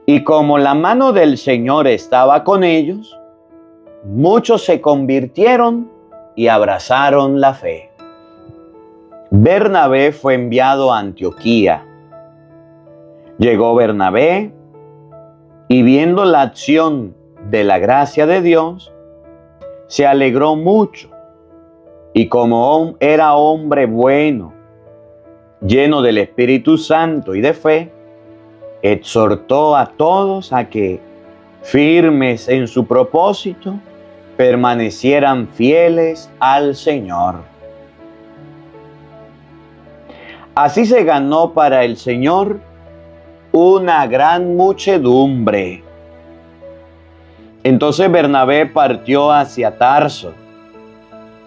Y como la mano del Señor estaba con ellos, muchos se convirtieron y abrazaron la fe. Bernabé fue enviado a Antioquía. Llegó Bernabé y viendo la acción de la gracia de Dios, se alegró mucho. Y como era hombre bueno, lleno del Espíritu Santo y de fe, exhortó a todos a que, firmes en su propósito, permanecieran fieles al Señor. Así se ganó para el Señor una gran muchedumbre. Entonces Bernabé partió hacia Tarso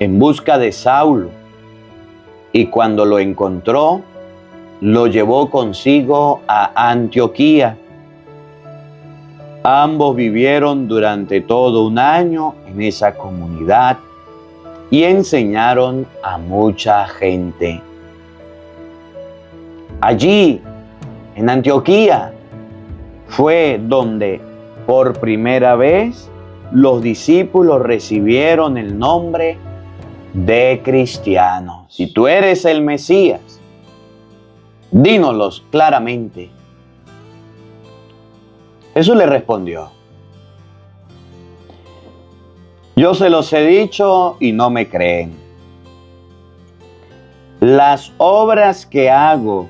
en busca de Saulo, y cuando lo encontró, lo llevó consigo a Antioquía. Ambos vivieron durante todo un año en esa comunidad y enseñaron a mucha gente. Allí, en Antioquía, fue donde por primera vez los discípulos recibieron el nombre de cristianos. Si tú eres el Mesías, dínoslos claramente. Jesús le respondió: yo se los he dicho y no me creen. Las obras que hago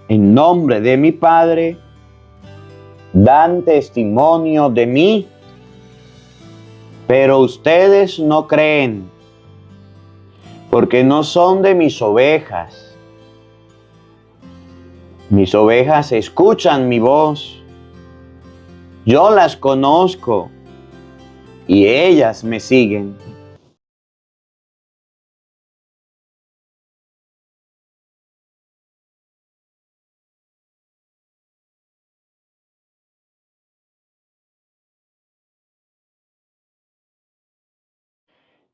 en nombre de mi Padre dan testimonio de mí, pero ustedes no creen, porque no son de mis ovejas. Mis ovejas escuchan mi voz. Yo las conozco y ellas me siguen.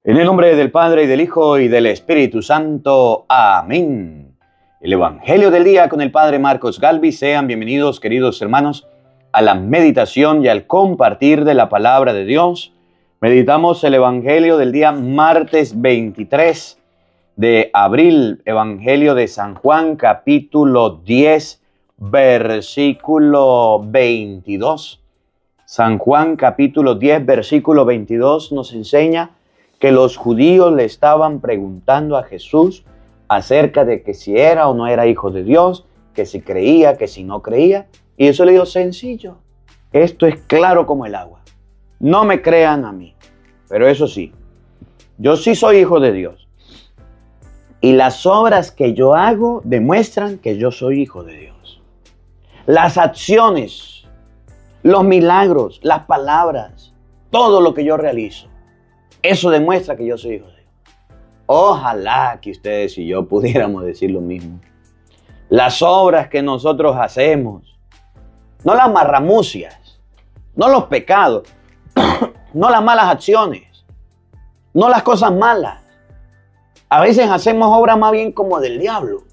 En el nombre del Padre, y del Hijo, y del Espíritu Santo. Amén. El Evangelio del día con el Padre Marcos Galvis. Sean bienvenidos, queridos hermanos, a la meditación y al compartir de la palabra de Dios. Meditamos el Evangelio del día martes 23 de abril. Evangelio de San Juan, capítulo 10, versículo 22. San Juan, capítulo 10, versículo 22 nos enseña que los judíos le estaban preguntando a Jesús acerca de que si era o no era hijo de Dios, que si creía, que si no creía. Y eso le dijo: sencillo, esto es claro como el agua. No me crean a mí, pero eso sí, yo sí soy hijo de Dios. Y las obras que yo hago demuestran que yo soy hijo de Dios. Las acciones, los milagros, las palabras, todo lo que yo realizo, eso demuestra que yo soy hijo de Dios. Ojalá que ustedes y yo pudiéramos decir lo mismo. Las obras que nosotros hacemos, no las marramucias, no los pecados, no las malas acciones, no las cosas malas. A veces hacemos obras más bien como del diablo.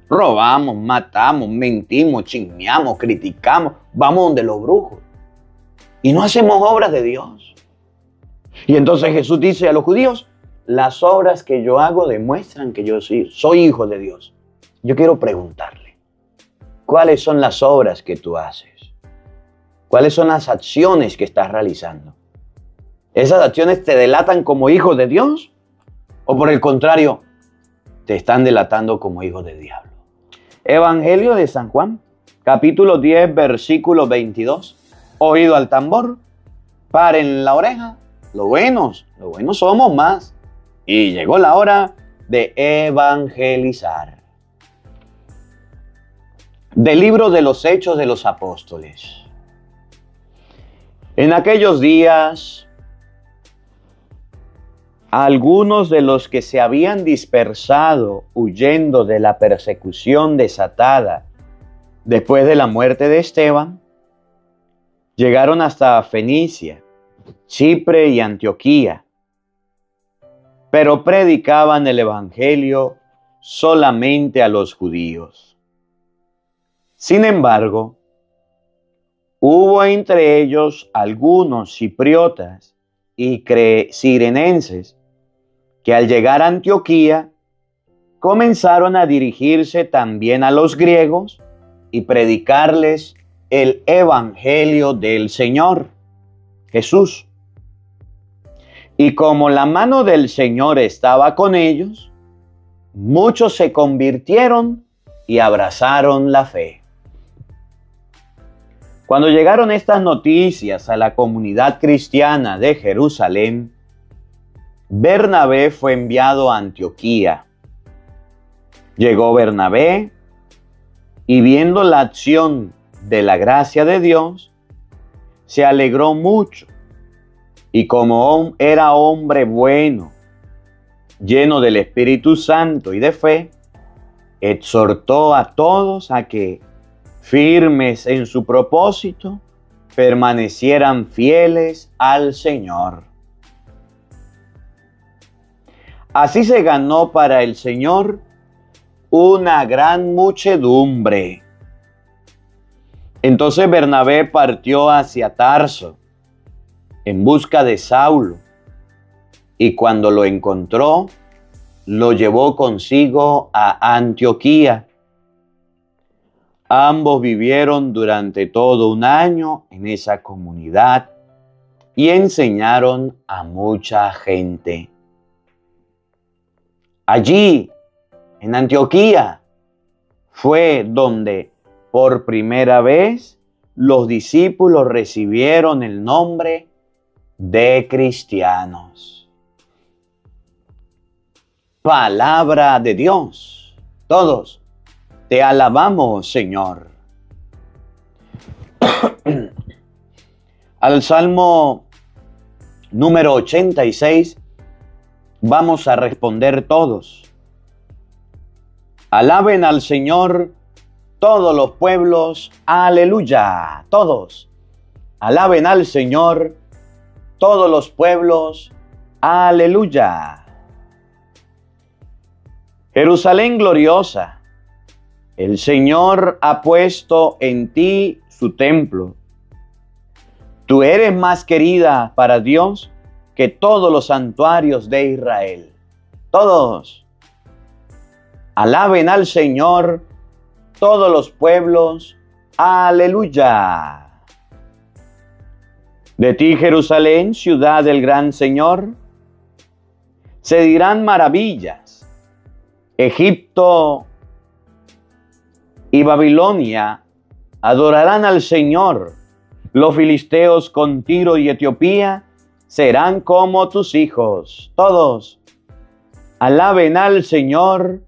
Robamos, matamos, mentimos, chismeamos, criticamos, vamos donde los brujos. Y no hacemos obras de Dios. Y entonces Jesús dice a los judíos: las obras que yo hago demuestran que yo soy hijo de Dios. Yo quiero preguntarle, ¿cuáles son las obras que tú haces? ¿Cuáles son las acciones que estás realizando? ¿Esas acciones te delatan como hijo de Dios? ¿O por el contrario, te están delatando como hijo del diablo? Evangelio de San Juan, capítulo 10, versículo 22. Oído al tambor, paren la oreja. Lo buenos somos más. Y llegó la hora de evangelizar. Del libro de los Hechos de los Apóstoles. En aquellos días, algunos de los que se habían dispersado huyendo de la persecución desatada después de la muerte de Esteban, llegaron hasta Fenicia, Chipre y Antioquía, pero predicaban el evangelio solamente a los judíos. Sin embargo, Hubo entre ellos algunos cipriotas y cirenenses que al llegar a Antioquía comenzaron a dirigirse también a los griegos y predicarles el evangelio del Señor Jesús. Y como la mano del Señor estaba con ellos, muchos se convirtieron y abrazaron la fe. Cuando llegaron estas noticias a la comunidad cristiana de Jerusalén, Bernabé fue enviado a Antioquía. Llegó Bernabé y viendo la acción de la gracia de Dios, se alegró mucho y como era hombre bueno, lleno del Espíritu Santo y de fe, exhortó a todos a que, firmes en su propósito, permanecieran fieles al Señor. Así se ganó para el Señor una gran muchedumbre. Entonces Bernabé partió hacia Tarso en busca de Saulo, y cuando lo encontró, lo llevó consigo a Antioquía. Ambos vivieron durante todo un año en esa comunidad y enseñaron a mucha gente. Allí, en Antioquía, fue donde por primera vez los discípulos recibieron el nombre de cristianos. Palabra de Dios. Todos te alabamos, Señor. Al Salmo número 86 vamos a responder todos. Alaben al Señor todos los pueblos, aleluya. Todos. Alaben al Señor todos los pueblos, aleluya. Jerusalén gloriosa, el Señor ha puesto en ti su templo. Tú eres más querida para Dios que todos los santuarios de Israel. Todos. Alaben al Señor todos los pueblos, aleluya. De ti, Jerusalén, ciudad del gran Señor, se dirán maravillas. Egipto y Babilonia adorarán al Señor. Los filisteos con Tiro y Etiopía serán como tus hijos. Todos alaben al Señor,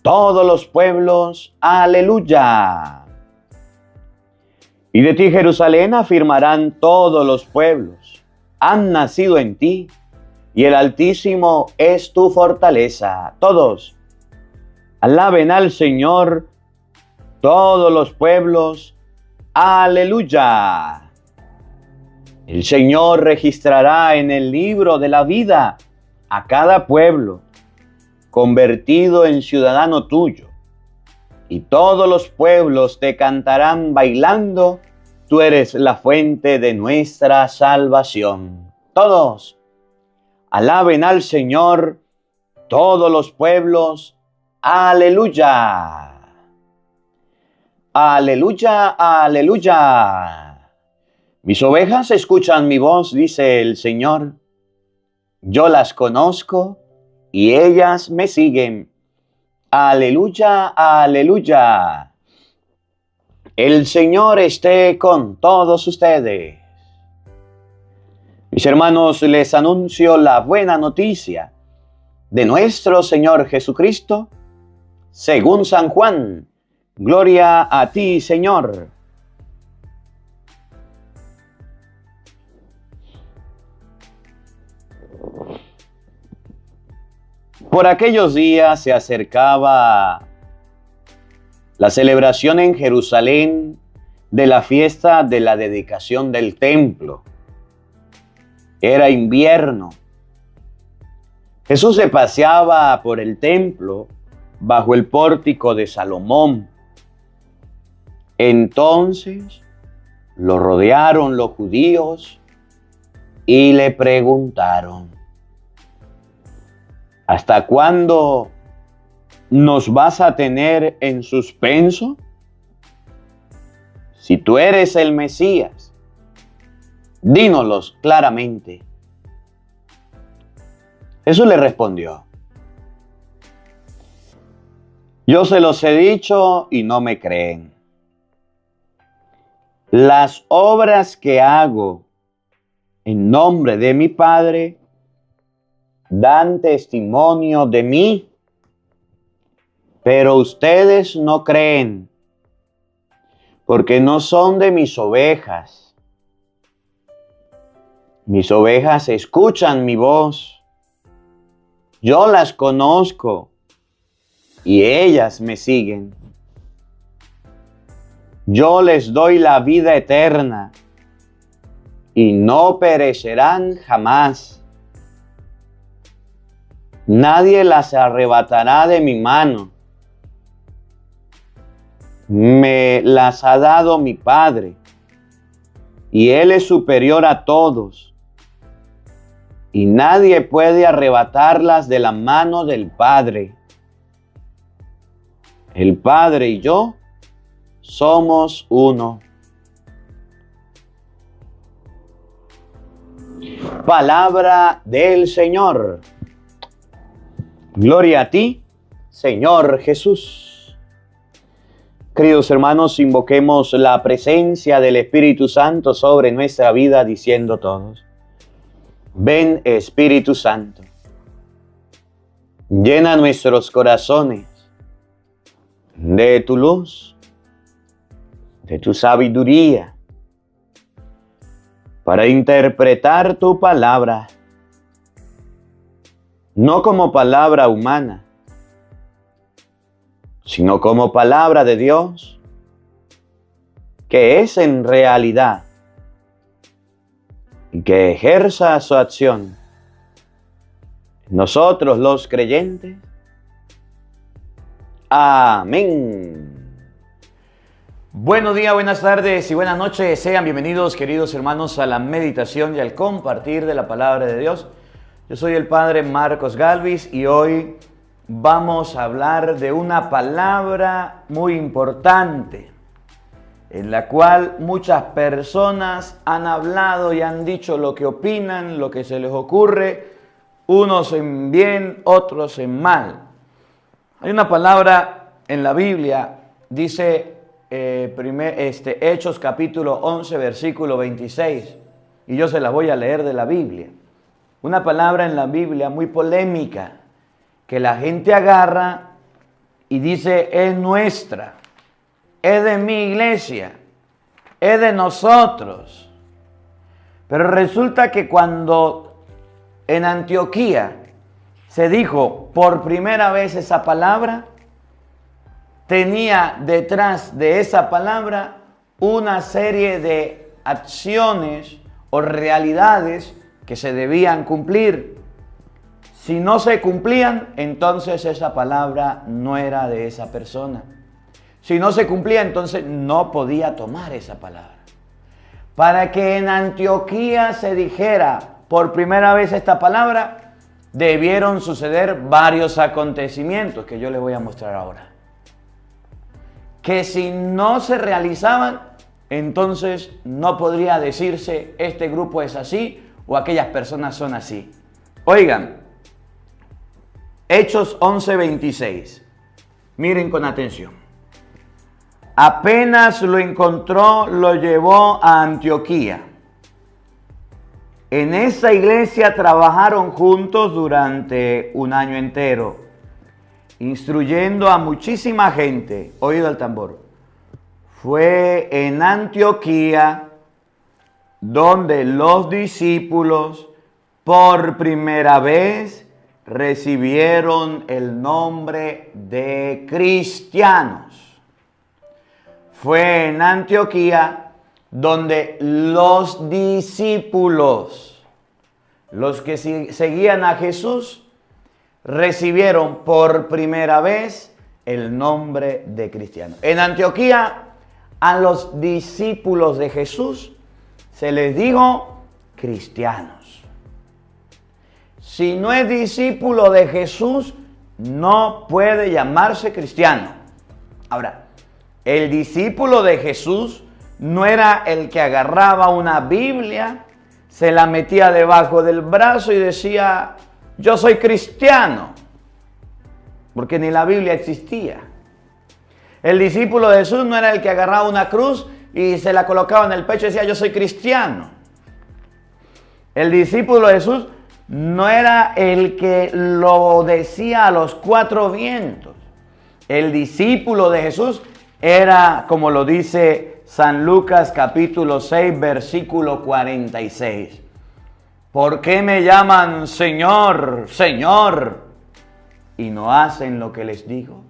todos los pueblos, aleluya. Y de ti, Jerusalén, afirmarán todos los pueblos. Han nacido en ti, y el Altísimo es tu fortaleza. Todos alaben al Señor, todos los pueblos, aleluya. El Señor registrará en el libro de la vida a cada pueblo, convertido en ciudadano tuyo. Y todos los pueblos te cantarán bailando, tú eres la fuente de nuestra salvación. Todos alaben al Señor, todos los pueblos, aleluya. Aleluya, aleluya. Mis ovejas escuchan mi voz, dice el Señor. Yo las conozco y ellas me siguen. Aleluya, aleluya. El Señor esté con todos ustedes. Mis hermanos, les anuncio la buena noticia de nuestro Señor Jesucristo, según San Juan. Gloria a ti, Señor. Por aquellos días se acercaba la celebración en Jerusalén de la fiesta de la dedicación del templo. Era invierno. Jesús se paseaba por el templo bajo el pórtico de Salomón. Entonces Lo rodearon los judíos y le preguntaron: ¿hasta cuándo nos vas a tener en suspenso? Si tú eres el Mesías, dínoslos claramente. Jesús le respondió: yo se los he dicho y no me creen. Las obras que hago en nombre de mi Padre dan testimonio de mí, pero ustedes no creen, porque no son de mis ovejas. Mis ovejas escuchan mi voz. Yo las conozco y ellas me siguen. Yo les doy la vida eterna y no perecerán jamás. Nadie las arrebatará de mi mano. Me las ha dado mi Padre, y Él es superior a todos, y nadie puede arrebatarlas de la mano del Padre. El Padre y yo somos uno. Palabra del Señor. Gloria a ti, Señor Jesús. Queridos hermanos, invoquemos la presencia del Espíritu Santo sobre nuestra vida, diciendo todos: ven, Espíritu Santo, llena nuestros corazones de tu luz, de tu sabiduría, para interpretar tu palabra, no como palabra humana, sino como palabra de Dios, que es en realidad, y que ejerza su acción en nosotros los creyentes. Amén. Buenos días, buenas tardes y buenas noches. Sean bienvenidos, queridos hermanos, a la meditación y al compartir de la palabra de Dios. Yo soy el Padre Marcos Galvis y hoy vamos a hablar de una palabra muy importante, en la cual muchas personas han hablado y han dicho lo que opinan, lo que se les ocurre, unos en bien, otros en mal. Hay una palabra en la Biblia, dice Hechos capítulo 11, versículo 26, y yo se la voy a leer de la Biblia. Una palabra en la Biblia muy polémica, que la gente agarra y dice: es nuestra, es de mi iglesia, es de nosotros. Pero resulta que cuando en Antioquía se dijo por primera vez esa palabra, tenía detrás de esa palabra una serie de acciones o realidades que se debían cumplir. Si no se cumplían, entonces esa palabra no era de esa persona. Si no se cumplía, entonces no podía tomar esa palabra. Para que en Antioquía se dijera por primera vez esta palabra, debieron suceder varios acontecimientos que yo les voy a mostrar ahora. Que si no se realizaban, entonces no podría decirse este grupo es así o aquellas personas son así. Oigan, Hechos 11:26. Miren con atención. Apenas lo encontró, lo llevó a Antioquía. En esa iglesia trabajaron juntos durante un año entero, instruyendo a muchísima gente. Oído al tambor. Fue en Antioquía donde los discípulos por primera vez recibieron el nombre de cristianos. Fue en Antioquía donde los discípulos, los que seguían a Jesús, recibieron por primera vez el nombre de cristiano. En Antioquía A los discípulos de Jesús se les dijo cristianos. Si no es discípulo de Jesús, no puede llamarse cristiano. Ahora, el discípulo de Jesús no era el que agarraba una Biblia, se la metía debajo del brazo y decía, yo soy cristiano, porque ni la Biblia existía. El discípulo de Jesús no era el que agarraba una cruz y se la colocaba en el pecho y decía, yo soy cristiano. El discípulo de Jesús no era el que lo decía a los cuatro vientos. El discípulo de Jesús era, como lo dice San Lucas capítulo 6, versículo 46. ¿Por qué me llaman Señor, Señor, y no hacen lo que les digo?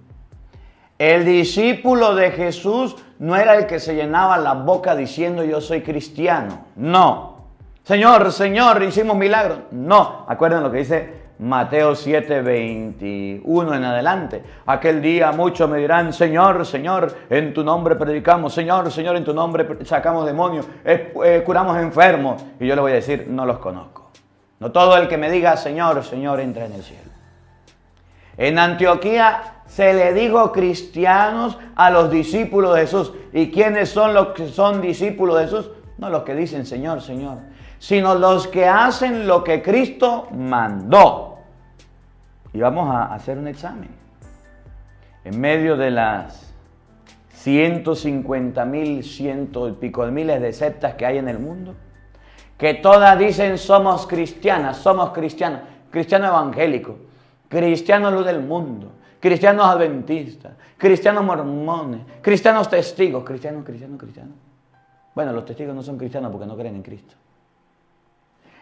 El discípulo de Jesús no era el que se llenaba la boca diciendo yo soy cristiano. No. Señor, Señor, hicimos milagros. No. Acuerden lo que dice Mateo 7, 21 en adelante. Aquel día muchos me dirán, Señor, Señor, en tu nombre predicamos. Señor, Señor, en tu nombre sacamos demonios, curamos enfermos. Y yo le voy a decir, no los conozco. No todo el que me diga, Señor, Señor, entra en el cielo. En Antioquía se le dijo cristianos a los discípulos de Jesús. ¿Y quiénes son los que son discípulos de Jesús? No los que dicen Señor, Señor, sino los que hacen lo que Cristo mandó. Y vamos a hacer un examen. En medio de las 150.000, ciento y pico de miles de sectas que hay en el mundo, que todas dicen somos cristianas, cristiano evangélico, cristiano luz del mundo, cristianos adventistas, cristianos mormones, cristianos testigos, cristianos. Bueno, los testigos no son cristianos porque no creen en Cristo.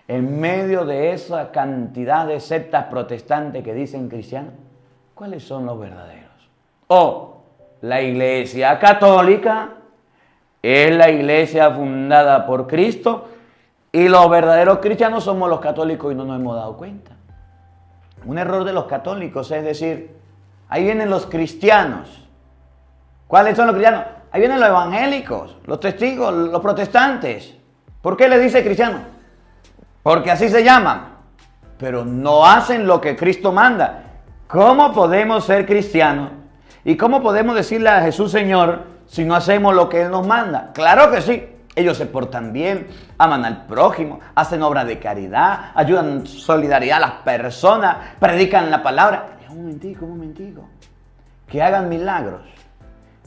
En medio de esa cantidad de sectas protestantes que dicen cristianos, ¿cuáles son los verdaderos? La Iglesia Católica es la iglesia fundada por Cristo y los verdaderos cristianos somos los católicos y no nos hemos dado cuenta. Un error de los católicos es decir, ahí vienen los cristianos. ¿Cuáles son los cristianos? Ahí vienen los evangélicos, los testigos, los protestantes. ¿Por qué le dice cristiano? Porque así se llaman, pero no hacen lo que Cristo manda. ¿Cómo podemos ser cristianos? ¿Y cómo podemos decirle a Jesús Señor si no hacemos lo que Él nos manda? Claro que sí. Ellos se portan bien, aman al prójimo, hacen obras de caridad, ayudan en solidaridad a las personas, predican la palabra. Un momentico. Que hagan milagros,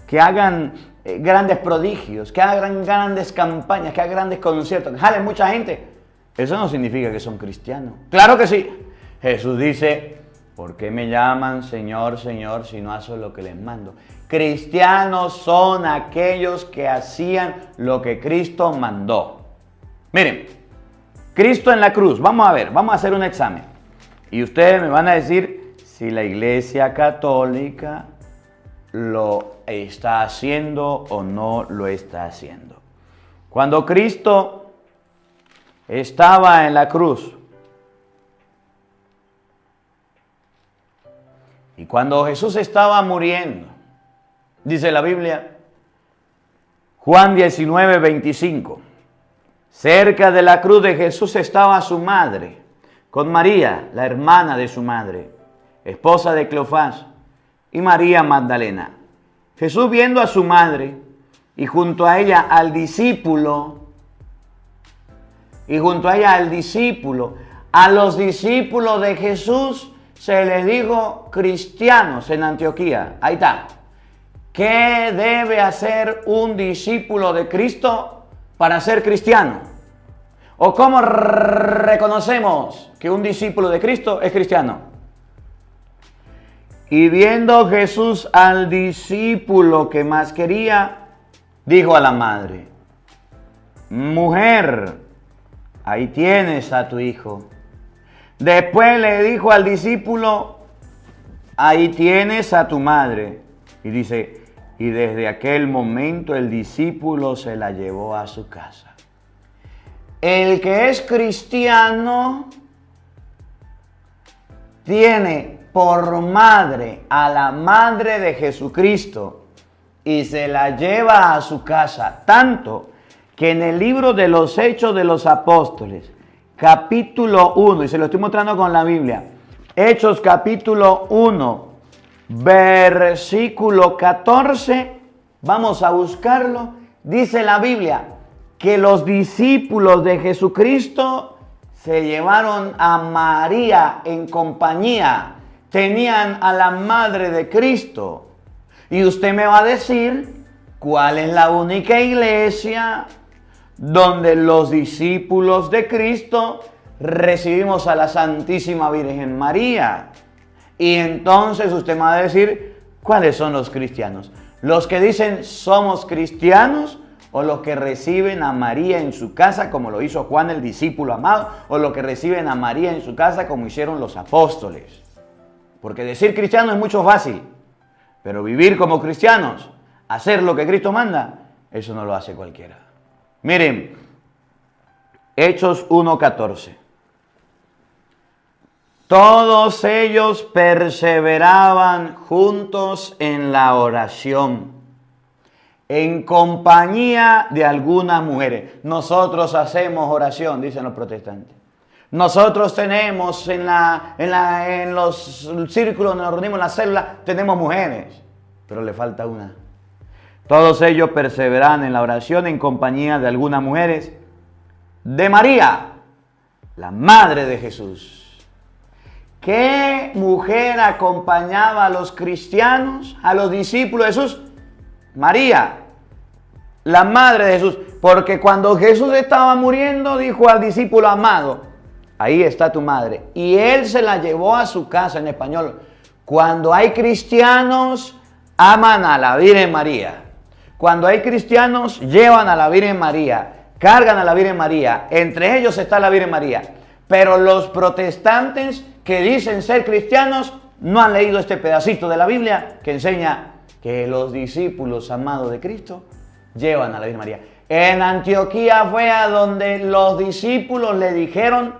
que hagan grandes prodigios, que hagan grandes campañas, que hagan grandes conciertos, que jalen mucha gente. Eso no significa que son cristianos. Claro que sí. Jesús dice, ¿por qué me llaman Señor, Señor si no hacen lo que les mando? Cristianos son aquellos que hacían lo que Cristo mandó. Miren, Cristo en la cruz. Vamos a ver, vamos a hacer un examen. Y ustedes me van a decir si la Iglesia Católica lo está haciendo o no lo está haciendo. Cuando Cristo estaba en la cruz y cuando Jesús estaba muriendo, dice la Biblia, Juan 19, 25, cerca de la cruz de Jesús estaba su madre, con María, la hermana de su madre, esposa de Cleofás, y María Magdalena. Jesús viendo a su madre y junto a ella al discípulo, a los discípulos de Jesús se les dijo cristianos en Antioquía. Ahí está. ¿Qué debe hacer un discípulo de Cristo para ser cristiano? ¿O cómo reconocemos que un discípulo de Cristo es cristiano? Y viendo Jesús al discípulo que más quería, dijo a la madre, mujer, ahí tienes a tu hijo. Después le dijo al discípulo, ahí tienes a tu madre. Y dice, y desde aquel momento el discípulo se la llevó a su casa. El que es cristiano tiene por madre a la madre de Jesucristo. y se la lleva a su casa. Tanto que en el libro de los Hechos de los Apóstoles, capítulo 1, y se lo estoy mostrando con la Biblia, Hechos capítulo 1, versículo 14, vamos a buscarlo, dice la Biblia que los discípulos de Jesucristo se llevaron a María en compañía, tenían a la madre de Cristo. Y usted me va a decir cuál es la única iglesia donde los discípulos de Cristo recibimos a la Santísima Virgen María. Y entonces usted me va a decir cuáles son los cristianos. Los que dicen somos cristianos, o los que reciben a María en su casa como lo hizo Juan el discípulo amado, o los que reciben a María en su casa como hicieron los apóstoles. Porque decir cristiano es mucho fácil. Pero vivir como cristianos, hacer lo que Cristo manda, eso no lo hace cualquiera. Miren, Hechos 1:14. Todos ellos perseveraban juntos en la oración, en compañía de algunas mujeres. Nosotros hacemos oración, dicen los protestantes. Nosotros tenemos en los círculos donde nos reunimos en la célula, tenemos mujeres, pero le falta una. Todos ellos perseveran en la oración en compañía de algunas mujeres, de María, la madre de Jesús. ¿Qué mujer acompañaba a los cristianos, a los discípulos de Jesús? María, la madre de Jesús. Porque cuando Jesús estaba muriendo, dijo al discípulo amado, ahí está tu madre. Y él se la llevó a su casa, en español. Cuando hay cristianos, aman a la Virgen María. Cuando hay cristianos, llevan a la Virgen María, cargan a la Virgen María. Entre ellos está la Virgen María. Pero los protestantes que dicen ser cristianos no han leído este pedacito de la Biblia que enseña que los discípulos amados de Cristo llevan a la Virgen María. En Antioquía fue a donde los discípulos le dijeron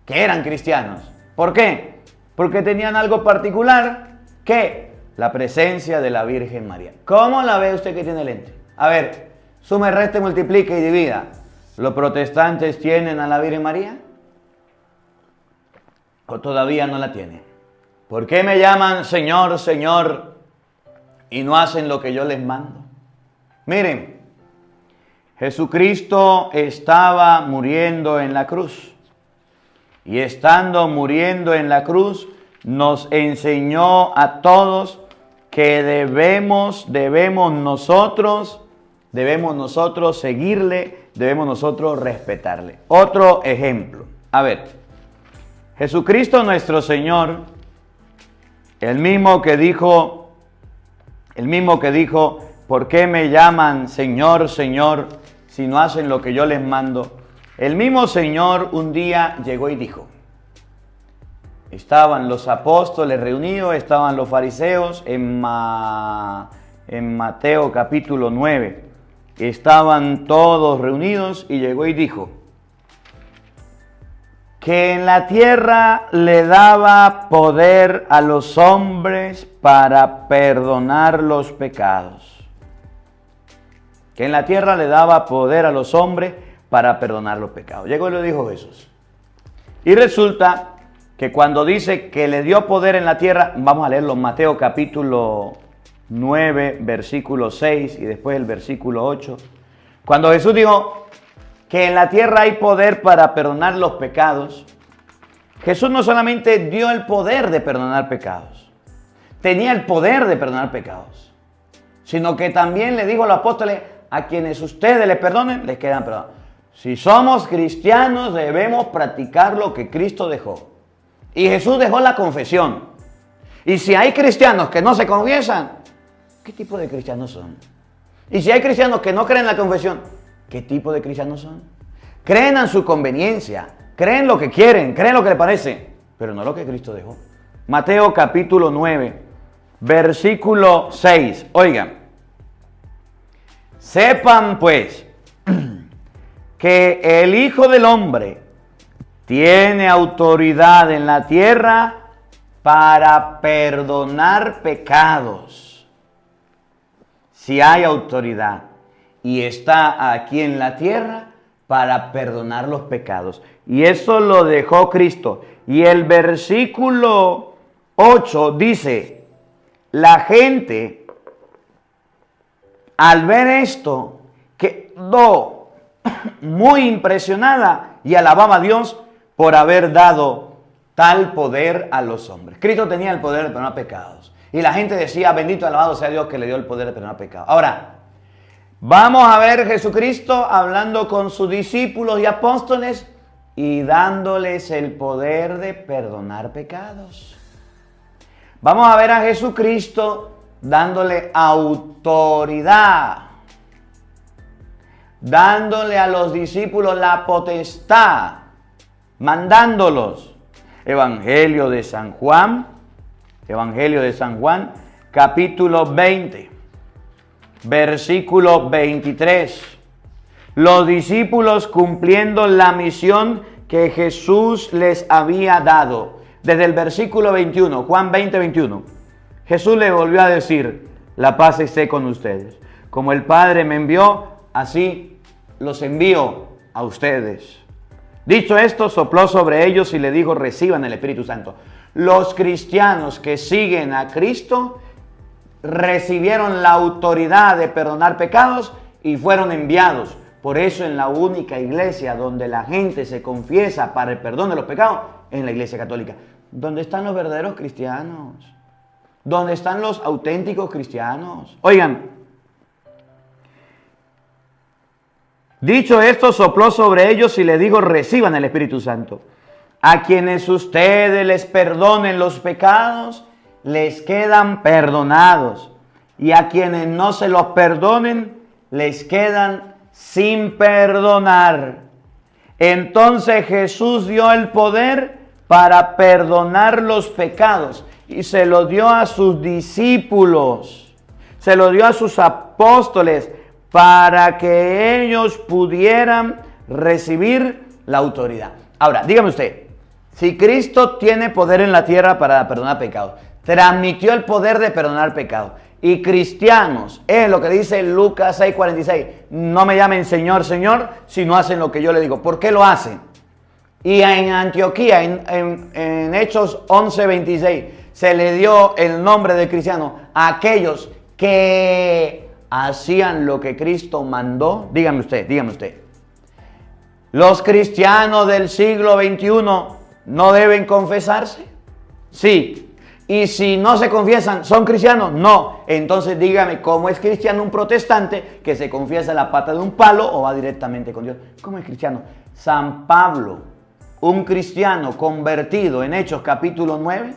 que eran cristianos. ¿Por qué? Porque tenían algo particular, que la presencia de la Virgen María. ¿Cómo la ve usted que tiene lente? A ver, sume, reste, multiplique y divida. ¿Los protestantes tienen a la Virgen María? ¿O todavía no la tienen? ¿Por qué me llaman Señor, Señor y no hacen lo que yo les mando? Miren, Jesucristo estaba muriendo en la cruz. Y estando muriendo en la cruz, nos enseñó a todos que debemos nosotros seguirle, debemos nosotros respetarle. Otro ejemplo. A ver, Jesucristo nuestro Señor, el mismo que dijo, ¿por qué me llaman Señor, Señor, si no hacen lo que yo les mando? El mismo Señor un día llegó y dijo, estaban los apóstoles reunidos, estaban los fariseos en Mateo capítulo 9, estaban todos reunidos y llegó y dijo que en la tierra le daba poder a los hombres para perdonar los pecados. Que en la tierra le daba poder a los hombres para perdonar los pecados. Llegó y lo dijo Jesús. Y resulta que cuando dice que le dio poder en la tierra, vamos a leerlo, Mateo capítulo 9, versículo 6 y después el versículo 8. Cuando Jesús dijo que en la tierra hay poder para perdonar los pecados, Jesús no solamente dio el poder de perdonar pecados, tenía el poder de perdonar pecados, sino que también le dijo a los apóstoles, a quienes ustedes les perdonen, les quedan perdonados. Si somos cristianos, debemos practicar lo que Cristo dejó. Y Jesús dejó la confesión. Y si hay cristianos que no se confiesan, ¿qué tipo de cristianos son? Y si hay cristianos que no creen en la confesión, ¿qué tipo de cristianos son? Creen en su conveniencia, creen lo que quieren, creen lo que les parece, pero no lo que Cristo dejó. Mateo capítulo 9, versículo 6. Oigan, sepan pues que el Hijo del Hombre tiene autoridad en la tierra para perdonar pecados. si hay autoridad y está aquí en la tierra para perdonar los pecados. Y eso lo dejó Cristo. Y el versículo 8 dice, la gente al ver esto quedó muy impresionada y alababa a Dios por haber dado tal poder a los hombres. Cristo tenía el poder de perdonar pecados. Y la gente decía, bendito, alabado sea Dios que le dio el poder de perdonar pecados. Ahora, vamos a ver Jesucristo hablando con sus discípulos y apóstoles y dándoles el poder de perdonar pecados. Vamos a ver a Jesucristo dándole autoridad, dándole a los discípulos la potestad, mandándolos. Evangelio de San Juan, capítulo 20, versículo 23. Los discípulos cumpliendo la misión que Jesús les había dado. Desde el versículo 21, Juan 20, 21. Jesús le volvió a decir, la paz esté con ustedes. Como el Padre me envió, así los envío a ustedes. Dicho esto, sopló sobre ellos y le dijo, reciban el Espíritu Santo. Los cristianos que siguen a Cristo recibieron la autoridad de perdonar pecados y fueron enviados. Por eso en la única iglesia donde la gente se confiesa para el perdón de los pecados, es en la iglesia católica. ¿Dónde están los verdaderos cristianos? ¿Dónde están los auténticos cristianos? Oigan, dicho esto, sopló sobre ellos y le dijo, reciban el Espíritu Santo. A quienes ustedes les perdonen los pecados, les quedan perdonados. Y a quienes no se los perdonen, les quedan sin perdonar. Entonces Jesús dio el poder para perdonar los pecados y se lo dio a sus discípulos, se lo dio a sus apóstoles para que ellos pudieran recibir la autoridad. Ahora, dígame usted, si Cristo tiene poder en la tierra para perdonar pecados, transmitió el poder de perdonar pecados, y cristianos, es lo que dice Lucas 6:46, no me llamen Señor, Señor, si no hacen lo que yo le digo. ¿Por qué lo hacen? Y en Antioquía, en Hechos 11:26, se le dio el nombre de cristiano a aquellos que hacían lo que Cristo mandó. Dígame usted. ¿Los cristianos del siglo XXI no deben confesarse? Sí. Y si no se confiesan, ¿son cristianos? No. Entonces dígame, ¿cómo es cristiano un protestante que se confiesa la pata de un palo o va directamente con Dios? ¿Cómo es cristiano? San Pablo, un cristiano convertido en Hechos capítulo 9,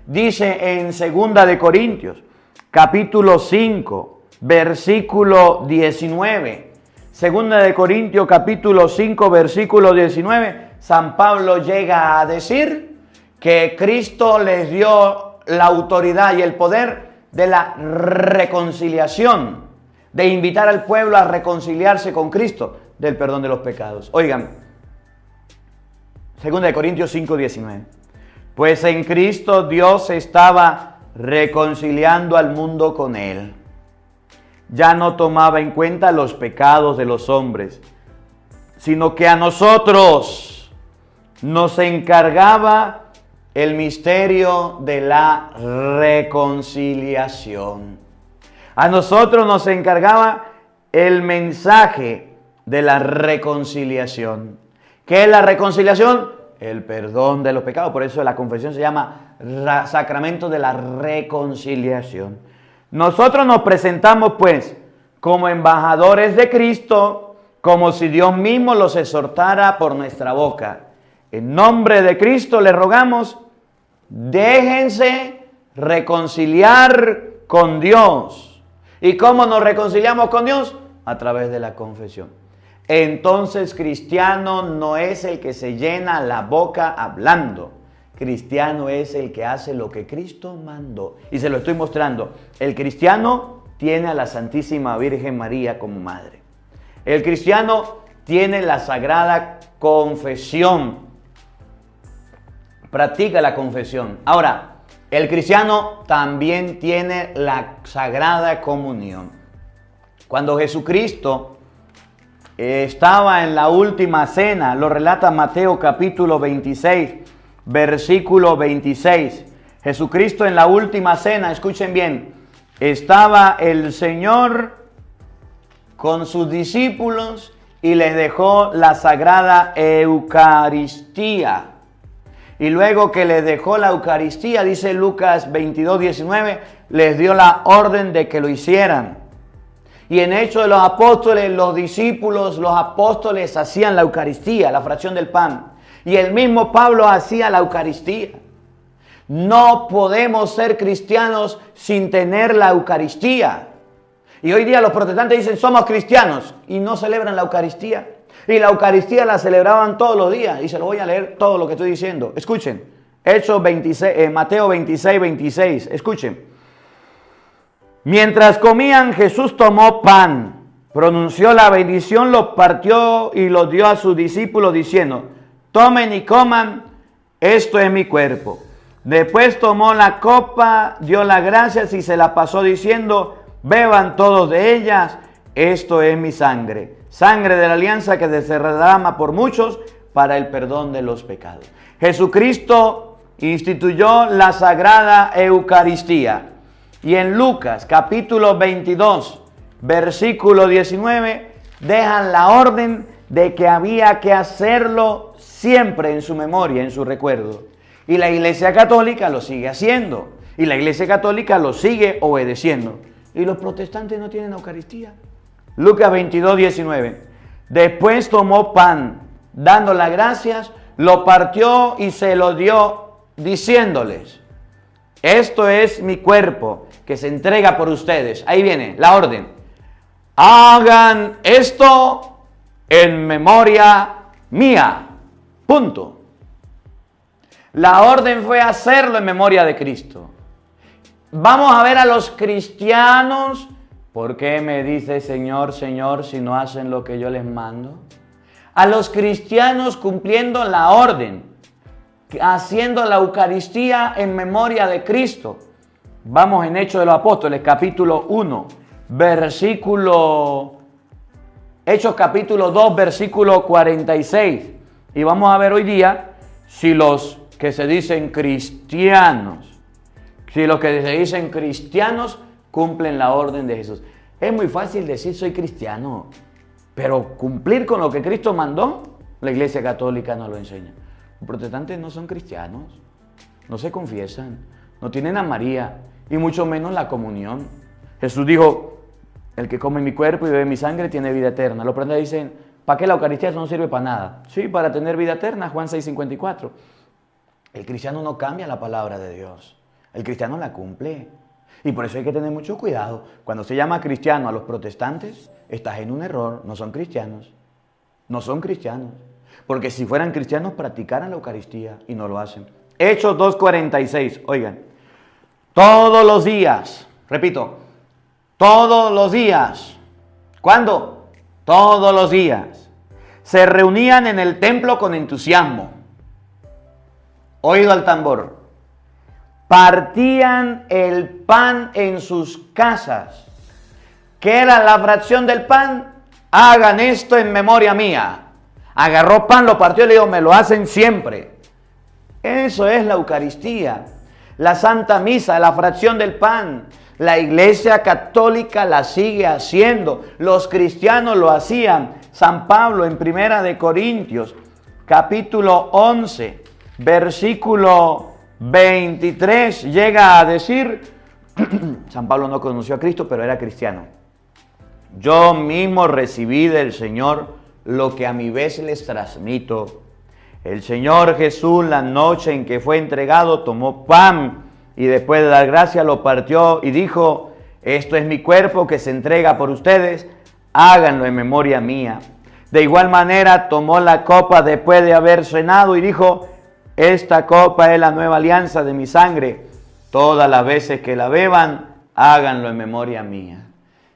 dice en 2 de Corintios, capítulo 5, versículo 19. 2 de Corintios capítulo 5, versículo 19, San Pablo llega a decir que Cristo les dio la autoridad y el poder de la reconciliación, de invitar al pueblo a reconciliarse con Cristo, del perdón de los pecados. Oigan, 2 de Corintios 5, 19. Pues en Cristo Dios estaba reconciliando al mundo con Él. Ya no tomaba en cuenta los pecados de los hombres, sino que a nosotros nos encargaba el misterio de la reconciliación. A nosotros nos encargaba el mensaje de la reconciliación. ¿Qué es la reconciliación? El perdón de los pecados. Por eso la confesión se llama sacramento de la reconciliación. Nosotros nos presentamos pues como embajadores de Cristo, como si Dios mismo los exhortara por nuestra boca. En nombre de Cristo les rogamos, déjense reconciliar con Dios. ¿Y cómo nos reconciliamos con Dios? A través de la confesión. Entonces, cristiano no es el que se llena la boca hablando. Cristiano es el que hace lo que Cristo mandó. Y se lo estoy mostrando. El cristiano tiene a la Santísima Virgen María como madre. El cristiano tiene la Sagrada Confesión. Practica la confesión. Ahora, el cristiano también tiene la Sagrada Comunión. Cuando Jesucristo estaba en la última cena, lo relata Mateo capítulo 26, versículo 26. Jesucristo en la última cena, escuchen bien, estaba el Señor con sus discípulos y les dejó la sagrada Eucaristía. Y luego que les dejó la Eucaristía, dice Lucas 22, 19, les dio la orden de que lo hicieran. Y en Hechos de los Apóstoles, los discípulos, los apóstoles hacían la Eucaristía, la fracción del pan. Y el mismo Pablo hacía la Eucaristía. No podemos ser cristianos sin tener la Eucaristía. Y hoy día los protestantes dicen somos cristianos y no celebran la Eucaristía. Y la Eucaristía la celebraban todos los días. Y se lo voy a leer todo lo que estoy diciendo. Escuchen. Hechos 26, Mateo 26, 26. Escuchen. Mientras comían, Jesús tomó pan, pronunció la bendición, lo partió y lo dio a sus discípulos diciendo, tomen y coman, esto es mi cuerpo. Después tomó la copa, dio las gracias y se la pasó diciendo, beban todos de ellas, esto es mi sangre. Sangre de la alianza que se derrama por muchos para el perdón de los pecados. Jesucristo instituyó la sagrada Eucaristía. Y en Lucas capítulo 22, versículo 19, dejan la orden de que había que hacerlo siempre en su memoria, en su recuerdo. Y la Iglesia Católica lo sigue haciendo. Y la Iglesia Católica lo sigue obedeciendo. Y los protestantes no tienen Eucaristía. Lucas 22, 19. Después tomó pan, dando las gracias, lo partió y se lo dio, diciéndoles, esto es mi cuerpo que se entrega por ustedes. Ahí viene la orden. Hagan esto en memoria mía. Punto. La orden fue hacerlo en memoria de Cristo. Vamos a ver a los cristianos. ¿Por qué me dice Señor, Señor, si no hacen lo que yo les mando? A los cristianos cumpliendo la orden, haciendo la Eucaristía en memoria de Cristo. Vamos en Hechos de los Apóstoles, capítulo 1, versículo... Hechos capítulo 2, versículo 46. Y vamos a ver hoy día si los que se dicen cristianos, cumplen la orden de Jesús. Es muy fácil decir soy cristiano, pero cumplir con lo que Cristo mandó, la Iglesia Católica no lo enseña. Los protestantes no son cristianos, no se confiesan, no tienen a María y mucho menos la comunión. Jesús dijo, el que come mi cuerpo y bebe mi sangre tiene vida eterna. Los protestantes dicen, ¿para qué la Eucaristía? Eso no sirve para nada. Sí, para tener vida eterna, Juan 6:54. El cristiano no cambia la palabra de Dios, el cristiano la cumple. Y por eso hay que tener mucho cuidado. Cuando se llama cristiano a los protestantes, estás en un error, no son cristianos. No son cristianos. Porque si fueran cristianos, practicaran la Eucaristía y no lo hacen. Hechos 2:46, oigan. Todos los días, repito, todos los días. ¿Cuándo? Todos los días. Se reunían en el templo con entusiasmo. Oído al tambor. Partían el pan en sus casas. ¿Qué era la fracción del pan? Hagan esto en memoria mía. Agarró pan, lo partió y le dijo, me lo hacen siempre. Eso es la Eucaristía. La Santa Misa, la fracción del pan. La Iglesia Católica la sigue haciendo. Los cristianos lo hacían. San Pablo en 1 Corintios, capítulo 11, versículo 23, llega a decir, San Pablo no conoció a Cristo, pero era cristiano. Yo mismo recibí del Señor lo que a mi vez les transmito. El Señor Jesús, la noche en que fue entregado, tomó pan y después de dar gracias lo partió y dijo, esto es mi cuerpo que se entrega por ustedes, háganlo en memoria mía. De igual manera tomó la copa después de haber cenado y dijo, esta copa es la nueva alianza de mi sangre. Todas las veces que la beban, háganlo en memoria mía.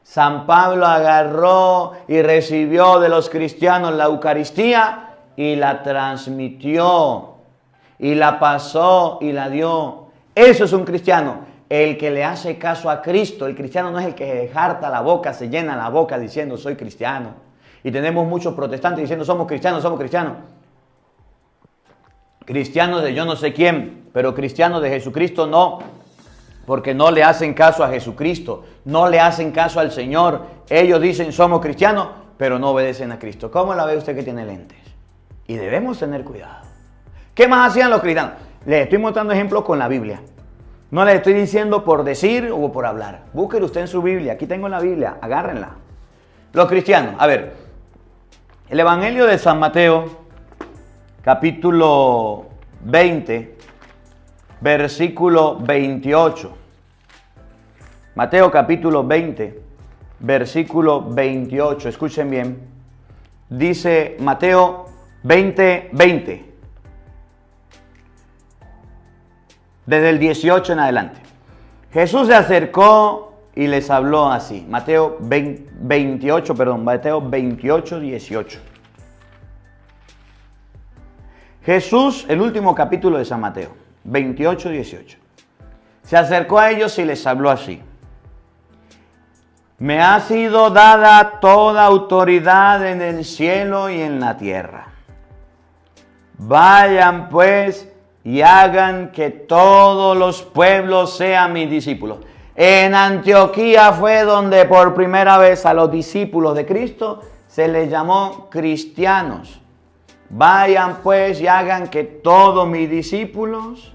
San Pablo agarró y recibió de los cristianos la Eucaristía y la transmitió, y la pasó y la dio. Eso es un cristiano. el que le hace caso a Cristo. El cristiano no es el que jarta la boca, se llena la boca diciendo soy cristiano. Y tenemos muchos protestantes diciendo somos cristianos, somos cristianos. Cristianos de yo no sé quién, pero cristianos de Jesucristo no. Porque no le hacen caso a Jesucristo, no le hacen caso al Señor. Ellos dicen somos cristianos, pero no obedecen a Cristo. ¿Cómo la ve usted que tiene lentes? Y debemos tener cuidado. ¿Qué más hacían los cristianos? Les estoy mostrando ejemplos con la Biblia. No les estoy diciendo por decir o por hablar. Búsquelo usted en su Biblia. Aquí tengo la Biblia, agárrenla. Los cristianos, a ver, el Evangelio de San Mateo, capítulo 20, versículo 28. Mateo capítulo 20, versículo 28. Escuchen bien. Dice Mateo 20, 20. Desde el 18 en adelante. Jesús se acercó y les habló así. Mateo 28, 18. Jesús, el último capítulo de San Mateo, 28, 18. Se acercó a ellos y les habló así. Me ha sido dada toda autoridad en el cielo y en la tierra. Vayan pues y hagan que todos los pueblos sean mis discípulos. En Antioquía fue donde por primera vez a los discípulos de Cristo se les llamó cristianos. Vayan pues y hagan que todos mis discípulos,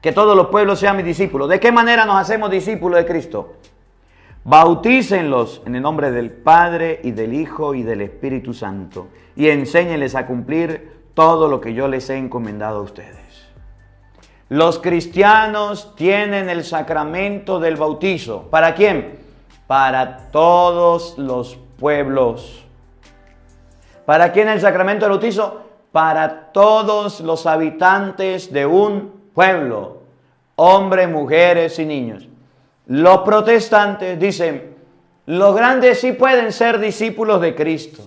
que todos los pueblos sean mis discípulos. ¿De qué manera nos hacemos discípulos de Cristo? Bautícenlos en el nombre del Padre y del Hijo y del Espíritu Santo y enséñenles a cumplir todo lo que yo les he encomendado a ustedes. Los cristianos tienen el sacramento del bautizo. ¿Para quién? Para todos los pueblos. ¿Para quién el sacramento del bautizo? Para todos los habitantes de un pueblo, hombres, mujeres y niños. Los protestantes dicen, los grandes sí pueden ser discípulos de Cristo.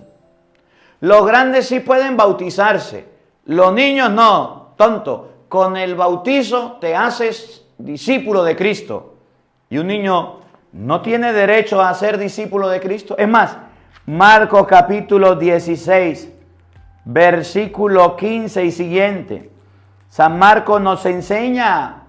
Los grandes sí pueden bautizarse. Los niños no, tonto. Con el bautizo te haces discípulo de Cristo. Y un niño no tiene derecho a ser discípulo de Cristo. Es más, Marcos capítulo 16, versículo 15 y siguiente. San Marcos nos enseña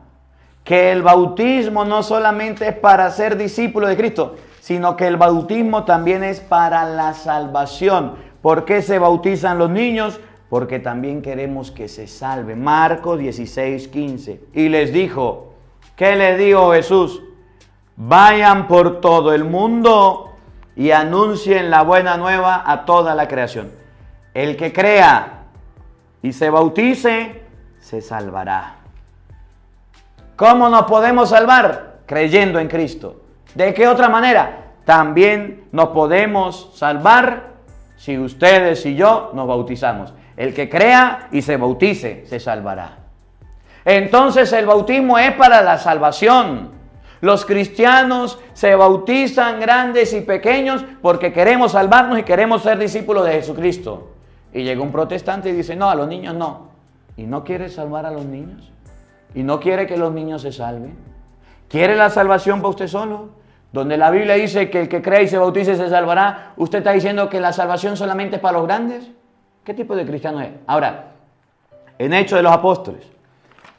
que el bautismo no solamente es para ser discípulo de Cristo, sino que el bautismo también es para la salvación. ¿Por qué se bautizan los niños? Porque también queremos que se salve. Marcos 16, 15. Y les dijo, ¿qué les dijo Jesús? Vayan por todo el mundo y anuncien la buena nueva a toda la creación. El que crea y se bautice, se salvará. ¿Cómo nos podemos salvar? Creyendo en Cristo. ¿De qué otra manera? También nos podemos salvar si ustedes y yo nos bautizamos. El que crea y se bautice, se salvará. Entonces el bautismo es para la salvación. Los cristianos se bautizan grandes y pequeños porque queremos salvarnos y queremos ser discípulos de Jesucristo. Y llega un protestante y dice, no, a los niños no. ¿Y no quiere salvar a los niños? ¿Y no quiere que los niños se salven? ¿Quiere la salvación para usted solo? Donde la Biblia dice que el que cree y se bautice se salvará, ¿usted está diciendo que la salvación solamente es para los grandes? ¿Qué tipo de cristiano es? Ahora, en Hechos de los Apóstoles,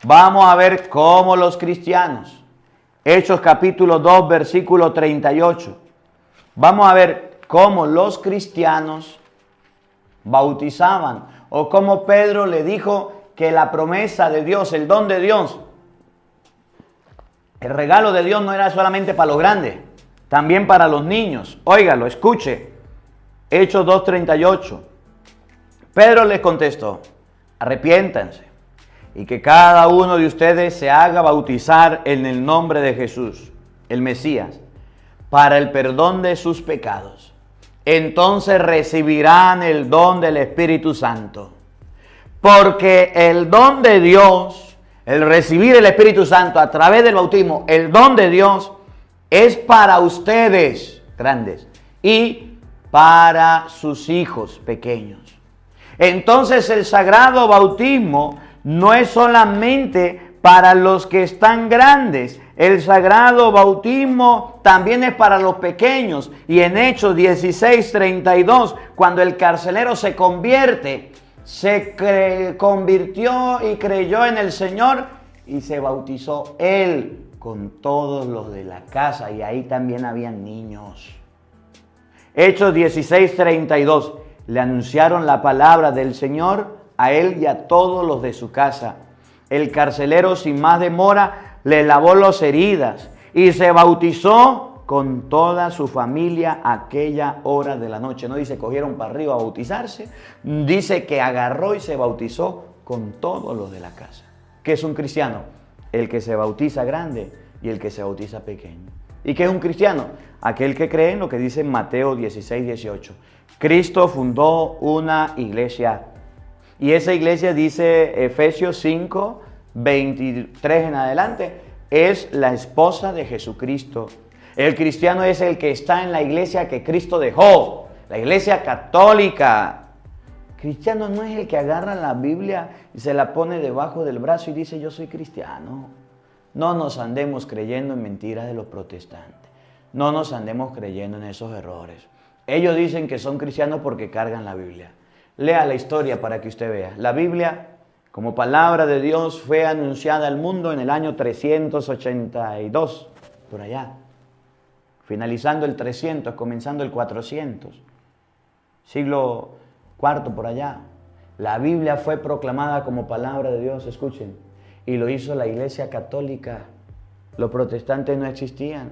vamos a ver cómo los cristianos, Hechos capítulo 2, versículo 38, vamos a ver cómo los cristianos bautizaban, o cómo Pedro le dijo que la promesa de Dios, el don de Dios, el regalo de Dios no era solamente para los grandes, también para los niños. Óigalo, escuche. Hechos 2:38. Pedro les contestó, arrepiéntanse y que cada uno de ustedes se haga bautizar en el nombre de Jesús, el Mesías, para el perdón de sus pecados. Entonces recibirán el don del Espíritu Santo. Porque el don de Dios, el recibir el Espíritu Santo a través del bautismo, el don de Dios es para ustedes grandes y para sus hijos pequeños. Entonces el sagrado bautismo no es solamente para los que están grandes. El sagrado bautismo también es para los pequeños. Y en Hechos 16:32, cuando el carcelero se convirtió y creyó en el Señor y se bautizó él con todos los de la casa. Y ahí también habían niños. Hechos 16:32, le anunciaron la palabra del Señor a él y a todos los de su casa. El carcelero sin más demora le lavó las heridas y se bautizó con toda su familia aquella hora de la noche. No dice cogieron para arriba a bautizarse, dice que agarró y se bautizó con todos los de la casa. ¿Qué es un cristiano? El que se bautiza grande y el que se bautiza pequeño. ¿Y qué es un cristiano? Aquel que cree en lo que dice Mateo 16:18. Cristo fundó una iglesia. Y esa iglesia, dice Efesios 5:23 en adelante, es la esposa de Jesucristo. El cristiano es el que está en la iglesia que Cristo dejó, la iglesia católica. Cristiano no es el que agarra la Biblia y se la pone debajo del brazo y dice yo soy cristiano. No nos andemos creyendo en mentiras de los protestantes. No nos andemos creyendo en esos errores. Ellos dicen que son cristianos porque cargan la Biblia. Lea la historia para que usted vea. La Biblia, como palabra de Dios, fue anunciada al mundo en el año 382, por allá. Finalizando el 300, comenzando el 400. Siglo IV, por allá. La Biblia fue proclamada como palabra de Dios, escuchen. Y lo hizo la Iglesia Católica. Los protestantes no existían.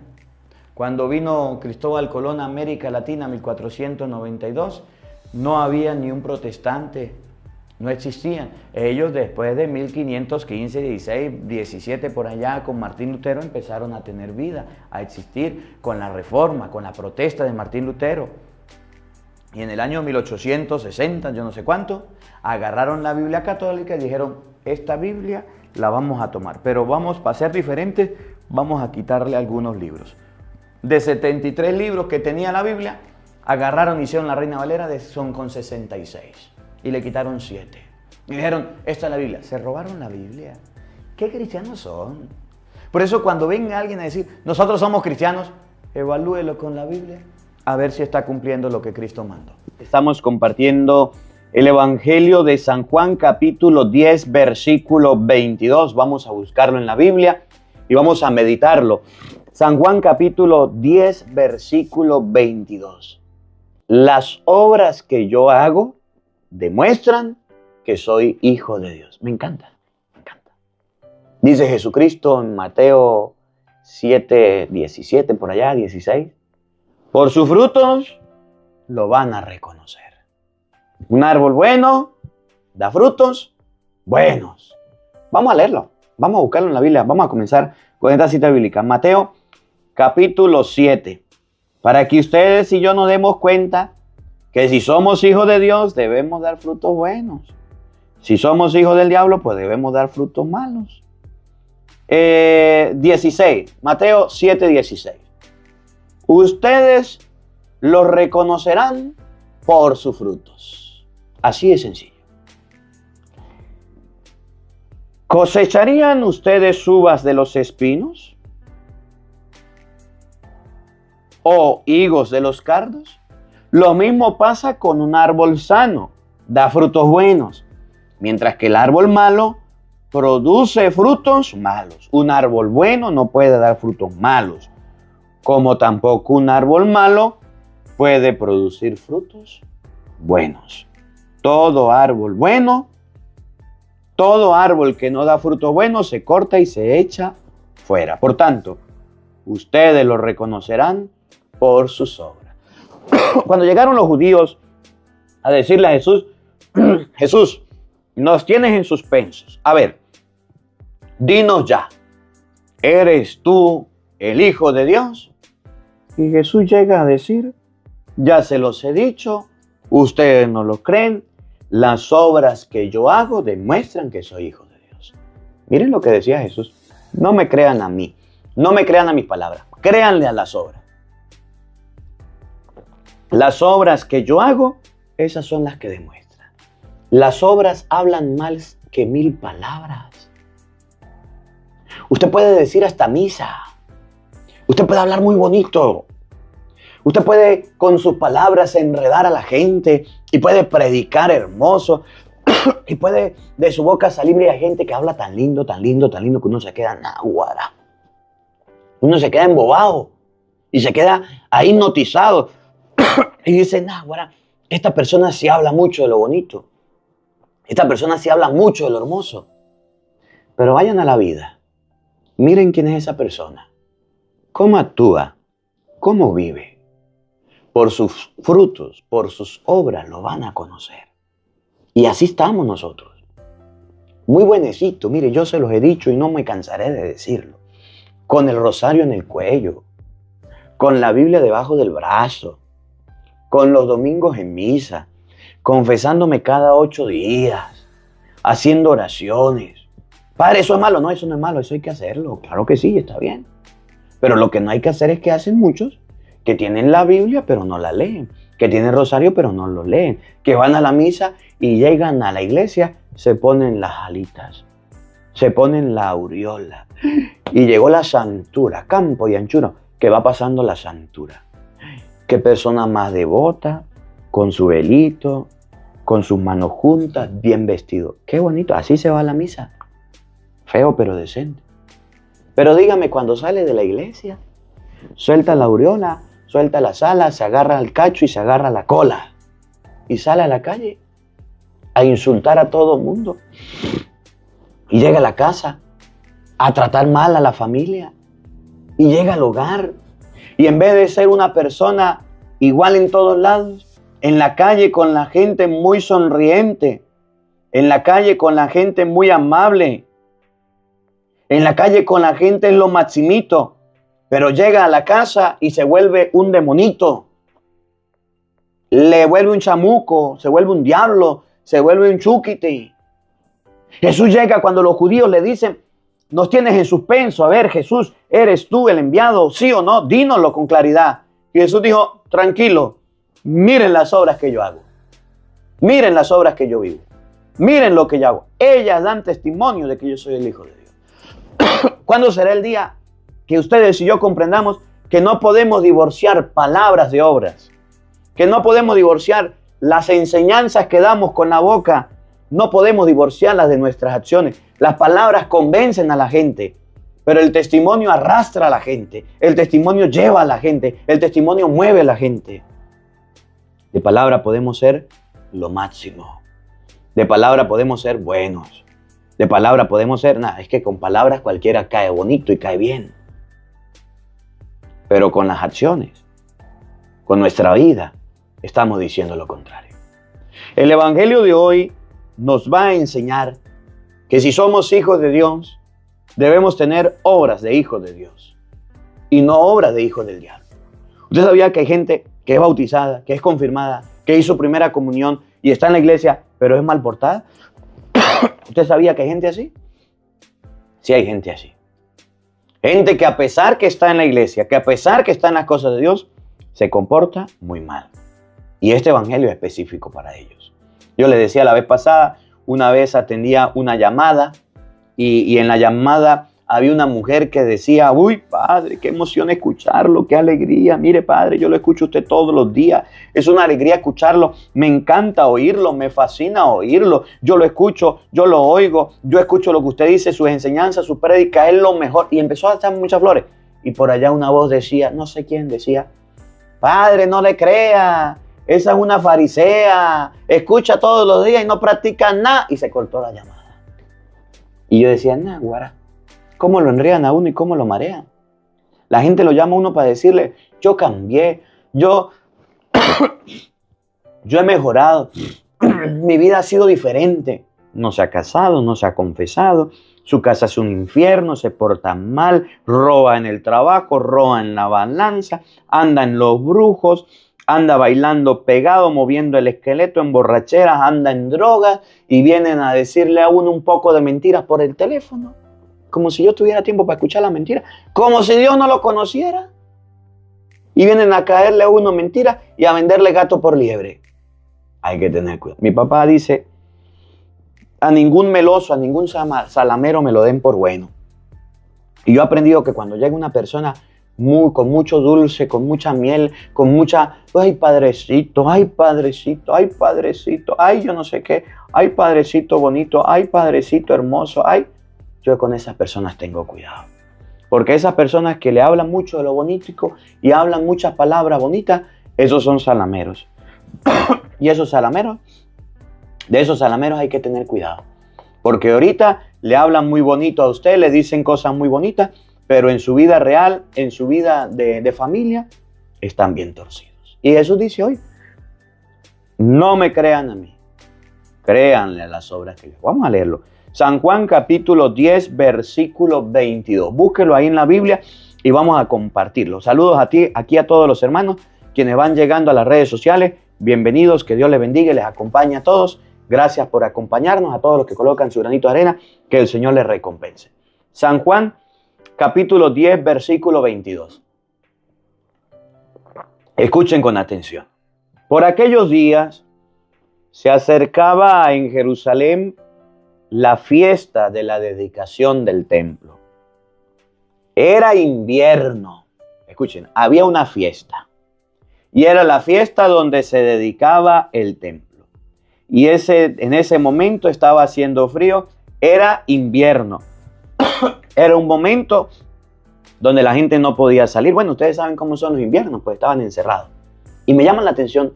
Cuando vino Cristóbal Colón a América Latina en 1492, no había ni un protestante, no existían. Ellos después de 1515, 16, 17 por allá con Martín Lutero empezaron a tener vida, a existir con la reforma, con la protesta de Martín Lutero. Y en el año 1860, yo no sé cuánto, agarraron la Biblia católica y dijeron, esta Biblia la vamos a tomar, pero vamos, para ser diferentes, vamos a quitarle algunos libros. De 73 libros que tenía la Biblia, agarraron y hicieron la Reina Valera, son con 66. Y le quitaron 7. Y dijeron, esta es la Biblia. Se robaron la Biblia. ¿Qué cristianos son? Por eso cuando venga alguien a decir, nosotros somos cristianos, evalúelo con la Biblia, a ver si está cumpliendo lo que Cristo mandó. Estamos compartiendo el Evangelio de San Juan, capítulo 10, versículo 22. Vamos a buscarlo en la Biblia y vamos a meditarlo. San Juan capítulo 10, versículo 22. Las obras que yo hago demuestran que soy hijo de Dios. Me encanta, me encanta. Dice Jesucristo en Mateo 7, 17, por allá, 16. Por sus frutos lo van a reconocer. Un árbol bueno da frutos buenos. Vamos a leerlo, vamos a buscarlo en la Biblia. Vamos a comenzar con esta cita bíblica. Mateo capítulo 7. Para que ustedes y yo nos demos cuenta que si somos hijos de Dios debemos dar frutos buenos. Si somos hijos del diablo, pues debemos dar frutos malos. 16. Mateo 7, 16. Ustedes los reconocerán por sus frutos. Así de sencillo. ¿Cosecharían ustedes uvas de los espinos? ¿O higos de los cardos? Lo mismo pasa con un árbol sano, da frutos buenos, mientras que el árbol malo produce frutos malos. Un árbol bueno no puede dar frutos malos, como tampoco un árbol malo puede producir frutos buenos. Todo árbol bueno, todo árbol que no da frutos buenos se corta y se echa fuera. Por tanto, ustedes lo reconocerán por sus obras. Cuando llegaron los judíos a decirle a Jesús, Jesús, nos tienes en suspensos. A ver, dinos ya, ¿eres tú el Hijo de Dios? Y Jesús llega a decir, ya se los he dicho, ustedes no lo creen, las obras que yo hago demuestran que soy hijo de Dios. Miren lo que decía Jesús, no me crean a mí, no me crean a mis palabras, créanle a las obras. Las obras que yo hago, esas son las que demuestran. Las obras hablan más que 1000 palabras. Usted puede decir hasta misa. Usted puede hablar muy bonito. Usted puede con sus palabras enredar a la gente y puede predicar hermoso y puede de su boca salir y hay gente que habla tan lindo, tan lindo, tan lindo que uno se queda náguara. Uno se queda embobado y se queda ahí hipnotizado y dice, náguara, esta persona sí habla mucho de lo bonito. Esta persona sí habla mucho de lo hermoso. Pero vayan a la vida. Miren quién es esa persona. Cómo actúa. Cómo vive. Por sus frutos, por sus obras lo van a conocer. Y así estamos nosotros. Muy buenecito. Mire, yo se los he dicho y no me cansaré de decirlo. Con el rosario en el cuello. Con la Biblia debajo del brazo. Con los domingos en misa. Confesándome cada 8 días. Haciendo oraciones. Padre, ¿eso es malo? No, eso no es malo. Eso hay que hacerlo. Claro que sí, está bien. Pero lo que no hay que hacer es que hacen muchos que tienen la Biblia pero no la leen, que tienen rosario pero no lo leen, que van a la misa y llegan a la iglesia, se ponen las alitas, se ponen la aureola y llegó la santura, campo y anchura, que va pasando la santura. Qué persona más devota, con su velito, con sus manos juntas, bien vestido. Qué bonito, así se va a la misa. Feo pero decente. Pero dígame, cuando sale de la iglesia, suelta la aureola, suelta las alas, se agarra al cacho y se agarra la cola. Y sale a la calle a insultar a todo el mundo. Y llega a la casa a tratar mal a la familia. Y llega al hogar. Y en vez de ser una persona igual en todos lados, en la calle con la gente muy sonriente, en la calle con la gente muy amable, en la calle con la gente es lo maximito. Pero llega a la casa y se vuelve un demonito. Le vuelve un chamuco, se vuelve un diablo, se vuelve un chúquite. Jesús llega cuando los judíos le dicen, nos tienes en suspenso. A ver, Jesús, ¿eres tú el enviado? ¿Sí o no? Dínoslo con claridad. Y Jesús dijo, tranquilo, miren las obras que yo hago. Miren las obras que yo vivo. Miren lo que yo hago. Ellas dan testimonio de que yo soy el Hijo de Dios. ¿Cuándo será el día que ustedes y yo comprendamos que no podemos divorciar palabras de obras, que no podemos divorciar las enseñanzas que damos con la boca, no podemos divorciarlas de nuestras acciones? Las palabras convencen a la gente, pero el testimonio arrastra a la gente, el testimonio lleva a la gente, el testimonio mueve a la gente. De palabra podemos ser lo máximo, de palabra podemos ser buenos, de palabra podemos ser nada, es que con palabras cualquiera cae bonito y cae bien. Pero con las acciones, con nuestra vida, estamos diciendo lo contrario. El Evangelio de hoy nos va a enseñar que si somos hijos de Dios, debemos tener obras de hijos de Dios y no obras de hijos del diablo. ¿Usted sabía que hay gente que es bautizada, que es confirmada, que hizo primera comunión y está en la iglesia, pero es mal portada? ¿Usted sabía que hay gente así? Sí, hay gente así. Gente que a pesar que está en la iglesia, que a pesar que está en las cosas de Dios, se comporta muy mal. Y este evangelio es específico para ellos. Yo les decía la vez pasada, una vez atendía una llamada y en la llamada había una mujer que decía, uy, padre, qué emoción escucharlo, qué alegría. Mire, padre, yo lo escucho a usted todos los días. Es una alegría escucharlo. Me encanta oírlo, me fascina oírlo. Yo lo escucho, yo lo oigo, yo escucho lo que usted dice, sus enseñanzas, sus prédicas, es lo mejor. Y empezó a echar muchas flores. Y por allá una voz decía, no sé quién decía, padre, no le crea, esa es una farisea, escucha todos los días y no practica nada. Y se cortó la llamada. Y yo decía, nah, guara. ¿Cómo lo enredan a uno y cómo lo marean? La gente lo llama a uno para decirle, yo cambié, yo he mejorado, mi vida ha sido diferente. No se ha casado, no se ha confesado, su casa es un infierno, se porta mal, roba en el trabajo, roba en la balanza, anda en los brujos, anda bailando pegado, moviendo el esqueleto en borracheras, anda en drogas y vienen a decirle a uno un poco de mentiras por el teléfono. Como si yo tuviera tiempo para escuchar la mentira. Como si Dios no lo conociera. Y vienen a caerle a uno mentiras y a venderle gato por liebre. Hay que tener cuidado. Mi papá dice, a ningún meloso, a ningún salamero me lo den por bueno. Y yo he aprendido que cuando llega una persona con mucho dulce, con mucha miel, ay padrecito, ay padrecito, ay padrecito, ay yo no sé qué, ay padrecito bonito, ay padrecito hermoso, ay, yo con esas personas tengo cuidado. Porque esas personas que le hablan mucho de lo bonito y hablan muchas palabras bonitas, esos son salameros. Y de esos salameros hay que tener cuidado. Porque ahorita le hablan muy bonito a usted, le dicen cosas muy bonitas, pero en su vida real, en su vida de familia, están bien torcidos. Y Jesús dice hoy, no me crean a mí, créanle a las obras que yo. Vamos a leerlo. San Juan capítulo 10, versículo 22. Búsquelo ahí en la Biblia y vamos a compartirlo. Saludos aquí a todos los hermanos, quienes van llegando a las redes sociales. Bienvenidos, que Dios les bendiga y les acompañe a todos. Gracias por acompañarnos, a todos los que colocan su granito de arena, que el Señor les recompense. San Juan capítulo 10, versículo 22. Escuchen con atención. Por aquellos días se acercaba en Jerusalén la fiesta de la dedicación del templo. Era invierno. Escuchen, había una fiesta. Y era la fiesta donde se dedicaba el templo. Y en ese momento estaba haciendo frío. Era invierno. Era un momento donde la gente no podía salir. Bueno, ustedes saben cómo son los inviernos, pues estaban encerrados. Y me llama la atención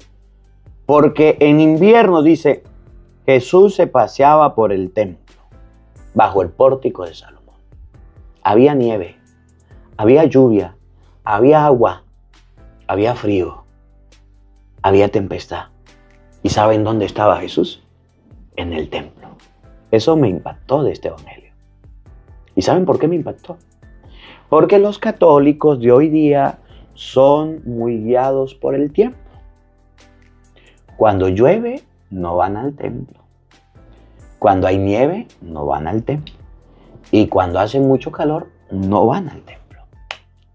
porque en invierno dice, Jesús se paseaba por el templo, bajo el pórtico de Salomón. Había nieve, había lluvia, había agua, había frío, había tempestad. ¿Y saben dónde estaba Jesús? En el templo. Eso me impactó de este evangelio. ¿Y saben por qué me impactó? Porque los católicos de hoy día son muy guiados por el tiempo. Cuando llueve, no van al templo. Cuando hay nieve, no van al templo. Y cuando hace mucho calor, no van al templo.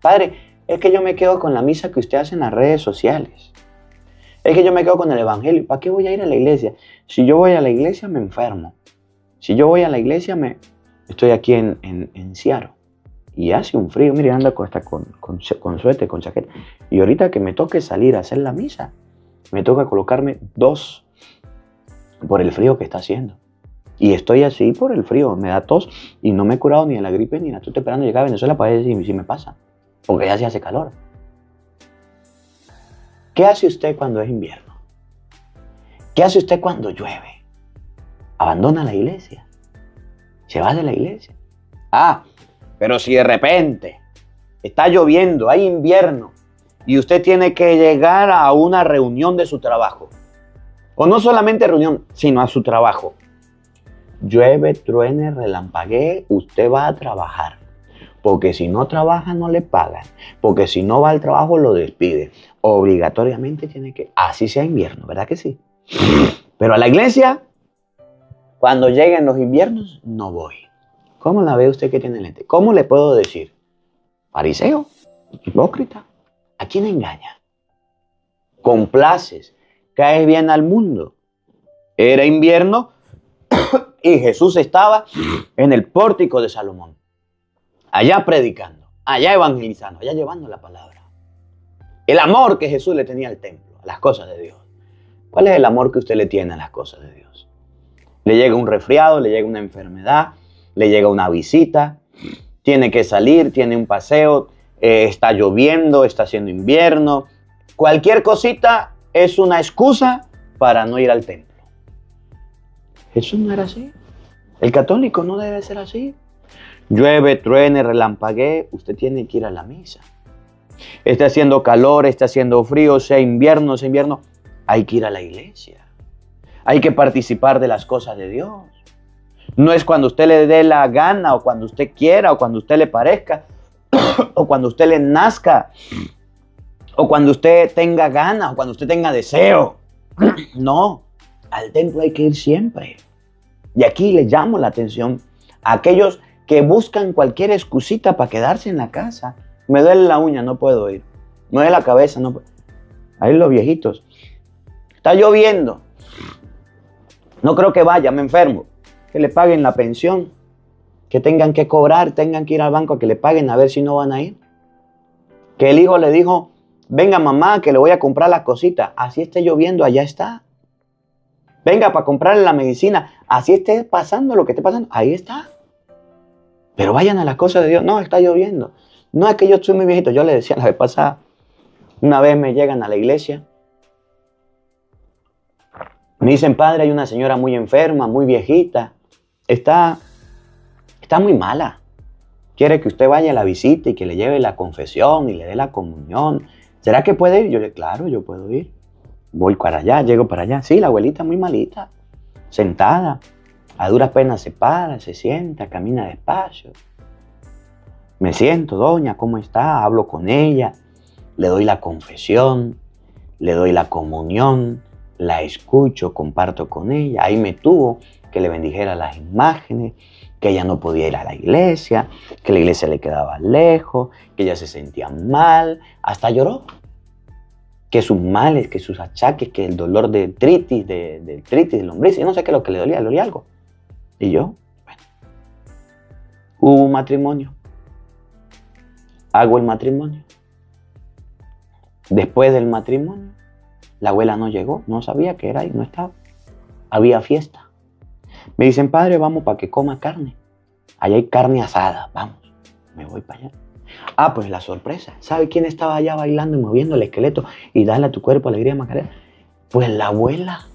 Padre, es que yo me quedo con la misa que usted hace en las redes sociales. Es que yo me quedo con el evangelio. ¿Para qué voy a ir a la iglesia? Si yo voy a la iglesia, me enfermo. Si yo voy a la iglesia, estoy aquí en Seattle. Y hace un frío. Mire, anda con suéter, con chaqueta. Y ahorita que me toque salir a hacer la misa, me toca colocarme 2 por el frío que está haciendo. Y estoy así por el frío. Me da tos y no me he curado ni de la gripe ni nada. Estoy esperando llegar a Venezuela para ver si me pasa. Porque ya se hace calor. ¿Qué hace usted cuando es invierno? ¿Qué hace usted cuando llueve? ¿Abandona la iglesia? ¿Se va de la iglesia? Pero si de repente está lloviendo, hay invierno, y usted tiene que llegar a una reunión de su trabajo, o no solamente reunión, sino a su trabajo. Llueve, truene, relampaguee, usted va a trabajar. Porque si no trabaja no le pagan. Porque si no va al trabajo lo despide. Obligatoriamente tiene que, así sea invierno, ¿verdad que sí? Pero a la iglesia, cuando lleguen los inviernos, no voy. ¿Cómo la ve usted que tiene lente? ¿Cómo le puedo decir? Fariseo, hipócrita. ¿A quién engaña? Complaces, caes bien al mundo. Era invierno y Jesús estaba en el pórtico de Salomón. Allá predicando, allá evangelizando, allá llevando la palabra. El amor que Jesús le tenía al templo, a las cosas de Dios. ¿Cuál es el amor que usted le tiene a las cosas de Dios? Le llega un resfriado, le llega una enfermedad, le llega una visita, tiene que salir, tiene un paseo, está lloviendo, está haciendo invierno. Cualquier cosita es una excusa para no ir al templo. Jesús no era así. El católico no debe ser así. Llueve, truene, relampaguee, usted tiene que ir a la misa. Está haciendo calor, está haciendo frío, sea invierno, hay que ir a la iglesia. Hay que participar de las cosas de Dios. No es cuando usted le dé la gana, o cuando usted quiera, o cuando usted le parezca, o cuando usted le nazca, o cuando usted tenga ganas, o cuando usted tenga deseo. No, al templo hay que ir siempre. Y aquí le llamo la atención a aquellos que buscan cualquier excusita para quedarse en la casa. Me duele la uña, no puedo ir. Me duele la cabeza, no puedo. Ahí los viejitos. Está lloviendo. No creo que vaya, me enfermo. Que le paguen la pensión. que tengan que cobrar, tengan que ir al banco a que le paguen a ver si no van a ir. Que el hijo le dijo, venga mamá, que le voy a comprar las cositas. Así esté lloviendo, allá está. Venga para comprarle la medicina. Así esté pasando lo que esté pasando, ahí está. Pero vayan a las cosas de Dios. No, está lloviendo. No es que yo soy muy viejito. Yo le decía la vez pasada, una vez me llegan a la iglesia. Me dicen, padre, hay una señora muy enferma, muy viejita. Está muy mala. Quiere que usted vaya a la visita y que le lleve la confesión y le dé la comunión. ¿Será que puede ir? Yo le digo, claro, yo puedo ir. Voy para allá, llego para allá. Sí, la abuelita muy malita, sentada. A duras penas se para, se sienta, camina despacio. Me siento, doña, ¿cómo está? Hablo con ella, le doy la confesión, le doy la comunión, la escucho, comparto con ella. Ahí me tuvo que le bendijera las imágenes, que ella no podía ir a la iglesia, que la iglesia le quedaba lejos, que ella se sentía mal, hasta lloró. Que sus males, que sus achaques, que el dolor de tritis, de lombriz, yo no sé qué es lo que le dolía algo. Y yo, bueno, hubo un matrimonio. Hago el matrimonio. Después del matrimonio, la abuela no llegó, no sabía que era ahí, no estaba. Había fiesta. Me dicen, padre, vamos para que coma carne. Allá hay carne asada, vamos. Me voy para allá. Ah, pues la sorpresa. ¿Sabe quién estaba allá bailando y moviendo el esqueleto y dale a tu cuerpo alegría, Macarena? Pues la abuela.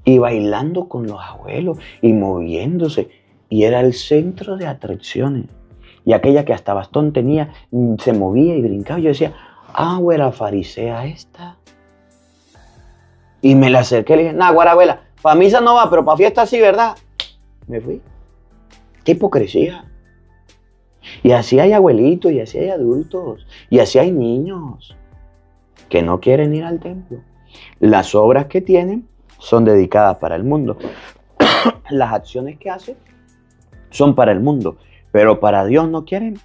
Y bailando con los abuelos y moviéndose. Y era el centro de atracciones. Y aquella que hasta bastón tenía, se movía y brincaba. Yo decía, güera farisea esta. Y me la acerqué y le dije, güera abuela, para misa no va, pero para fiesta sí, ¿verdad? Me fui. ¡Qué hipocresía! Y así hay abuelitos, y así hay adultos, y así hay niños que no quieren ir al templo. Las obras que tienen son dedicadas para el mundo. Las acciones que hacen son para el mundo, pero para Dios no quieren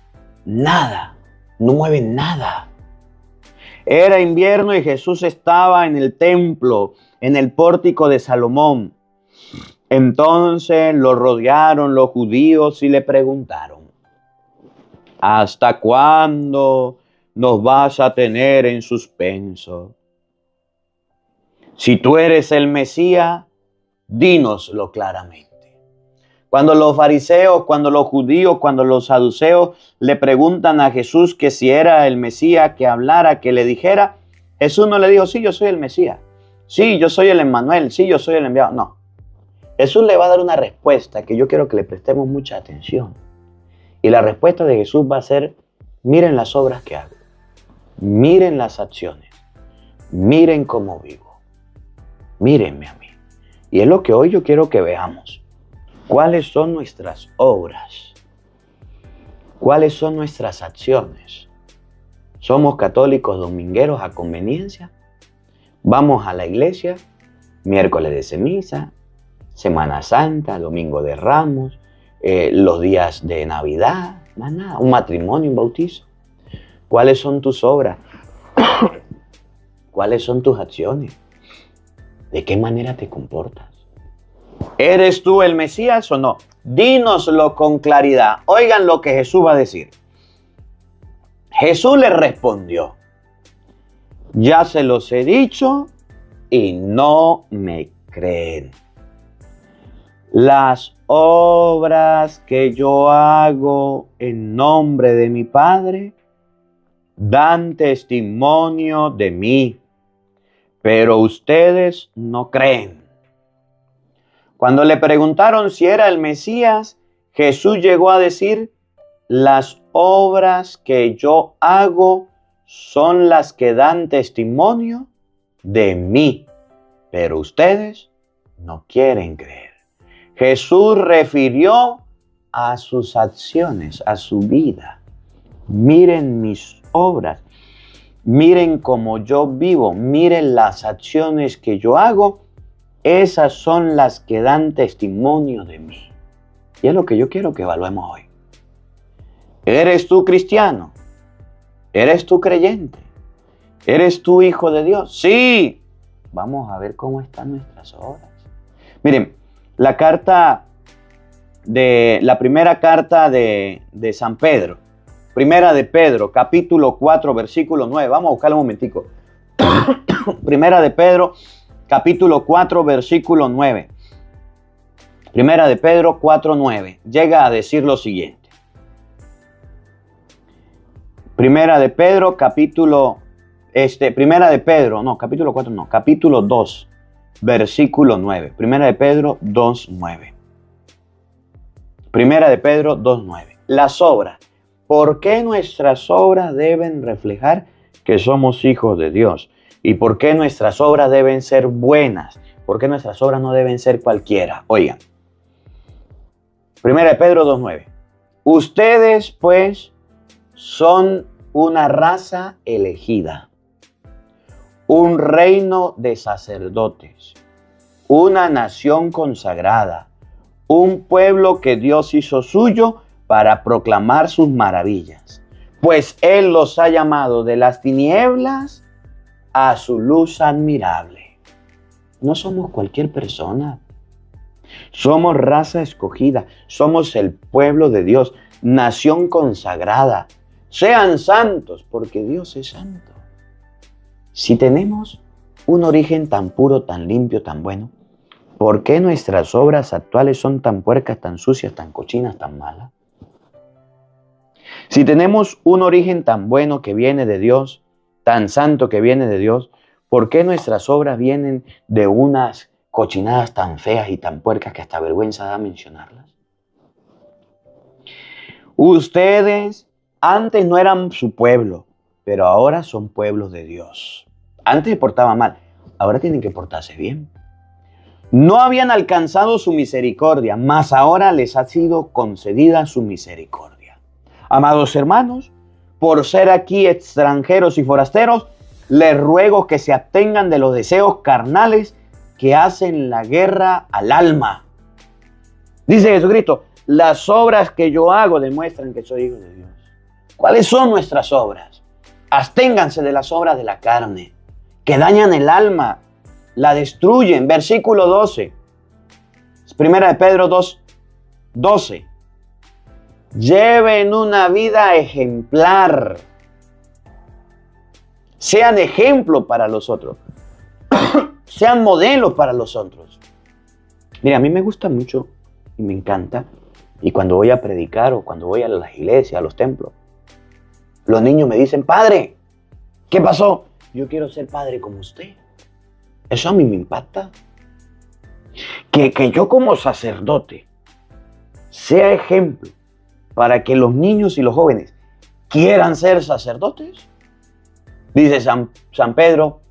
nada, no mueven nada. Era invierno y Jesús estaba en el templo, en el pórtico de Salomón. Entonces lo rodearon los judíos y le preguntaron, ¿hasta cuándo nos vas a tener en suspenso? Si tú eres el Mesías, dínoslo claramente. Cuando los fariseos, cuando los judíos, cuando los saduceos le preguntan a Jesús que si era el Mesías, que hablara, que le dijera, Jesús no le dijo, sí, yo soy el Mesías. Sí, yo soy el Emmanuel. Sí, yo soy el enviado. No. Jesús le va a dar una respuesta que yo quiero que le prestemos mucha atención. Y la respuesta de Jesús va a ser, miren las obras que hago, miren las acciones, miren cómo vivo, mírenme a mí. Y es lo que hoy yo quiero que veamos. ¿Cuáles son nuestras obras? ¿Cuáles son nuestras acciones? ¿Somos católicos domingueros a conveniencia? ¿Vamos a la iglesia miércoles de ceniza, Semana Santa, Domingo de Ramos, los días de Navidad, más nada, un matrimonio, un bautizo? ¿Cuáles son tus obras? ¿Cuáles son tus acciones? ¿De qué manera te comportas? ¿Eres tú el Mesías o no? Dínoslo con claridad. Oigan lo que Jesús va a decir. Jesús le respondió, ya se los he dicho y no me creen. Las obras que yo hago en nombre de mi Padre dan testimonio de mí, pero ustedes no creen. Cuando le preguntaron si era el Mesías, Jesús llegó a decir, las obras que yo hago son las que dan testimonio de mí, pero ustedes no quieren creer. Jesús refirió a sus acciones, a su vida. Miren mis obras, miren cómo yo vivo, miren las acciones que yo hago, esas son las que dan testimonio de mí. Y es lo que yo quiero que evaluemos hoy. ¿Eres tú cristiano? ¿Eres tú creyente? ¿Eres tú hijo de Dios? Sí. Vamos a ver cómo están nuestras obras. Miren, la carta de la primera carta de San Pedro. Primera de Pedro, capítulo 4, versículo 9. Vamos a buscarlo un momentico. Primera de Pedro, capítulo 4, versículo 9. Primera de Pedro 4, 9. Llega a decir lo siguiente. Primera de Pedro, capítulo 2, versículo 9. Primera de Pedro 2, 9. Primera de Pedro 2, 9. Las obras. ¿Por qué nuestras obras deben reflejar que somos hijos de Dios? ¿Y por qué nuestras obras deben ser buenas? ¿Por qué nuestras obras no deben ser cualquiera? Oigan. Primera de Pedro 2, 9. Ustedes, pues, son una raza elegida, un reino de sacerdotes, una nación consagrada, un pueblo que Dios hizo suyo para proclamar sus maravillas, pues Él los ha llamado de las tinieblas a su luz admirable. No somos cualquier persona. Somos raza escogida, somos el pueblo de Dios, nación consagrada. Sean santos, porque Dios es santo. Si tenemos un origen tan puro, tan limpio, tan bueno, ¿por qué nuestras obras actuales son tan puercas, tan sucias, tan cochinas, tan malas? Si tenemos un origen tan bueno que viene de Dios, tan santo que viene de Dios, ¿por qué nuestras obras vienen de unas cochinadas tan feas y tan puercas que hasta vergüenza da mencionarlas? Ustedes antes no eran su pueblo, pero ahora son pueblos de Dios. Antes se portaban mal, ahora tienen que portarse bien. No habían alcanzado su misericordia, mas ahora les ha sido concedida su misericordia. Amados hermanos, por ser aquí extranjeros y forasteros, les ruego que se abstengan de los deseos carnales que hacen la guerra al alma. Dice Jesucristo, las obras que yo hago demuestran que soy hijo de Dios. ¿Cuáles son nuestras obras? Absténganse de las obras de la carne, que dañan el alma, la destruyen. Versículo 12. Primera de Pedro 2, 12. Lleven una vida ejemplar. Sean ejemplo para los otros. Sean modelos para los otros. Mira, a mí me gusta mucho y me encanta. Y cuando voy a predicar o cuando voy a las iglesias, a los templos, los niños me dicen, padre, ¿qué pasó? Yo quiero ser padre como usted. Eso a mí me impacta. Que yo como sacerdote sea ejemplo para que los niños y los jóvenes quieran ser sacerdotes. Dice San Pedro,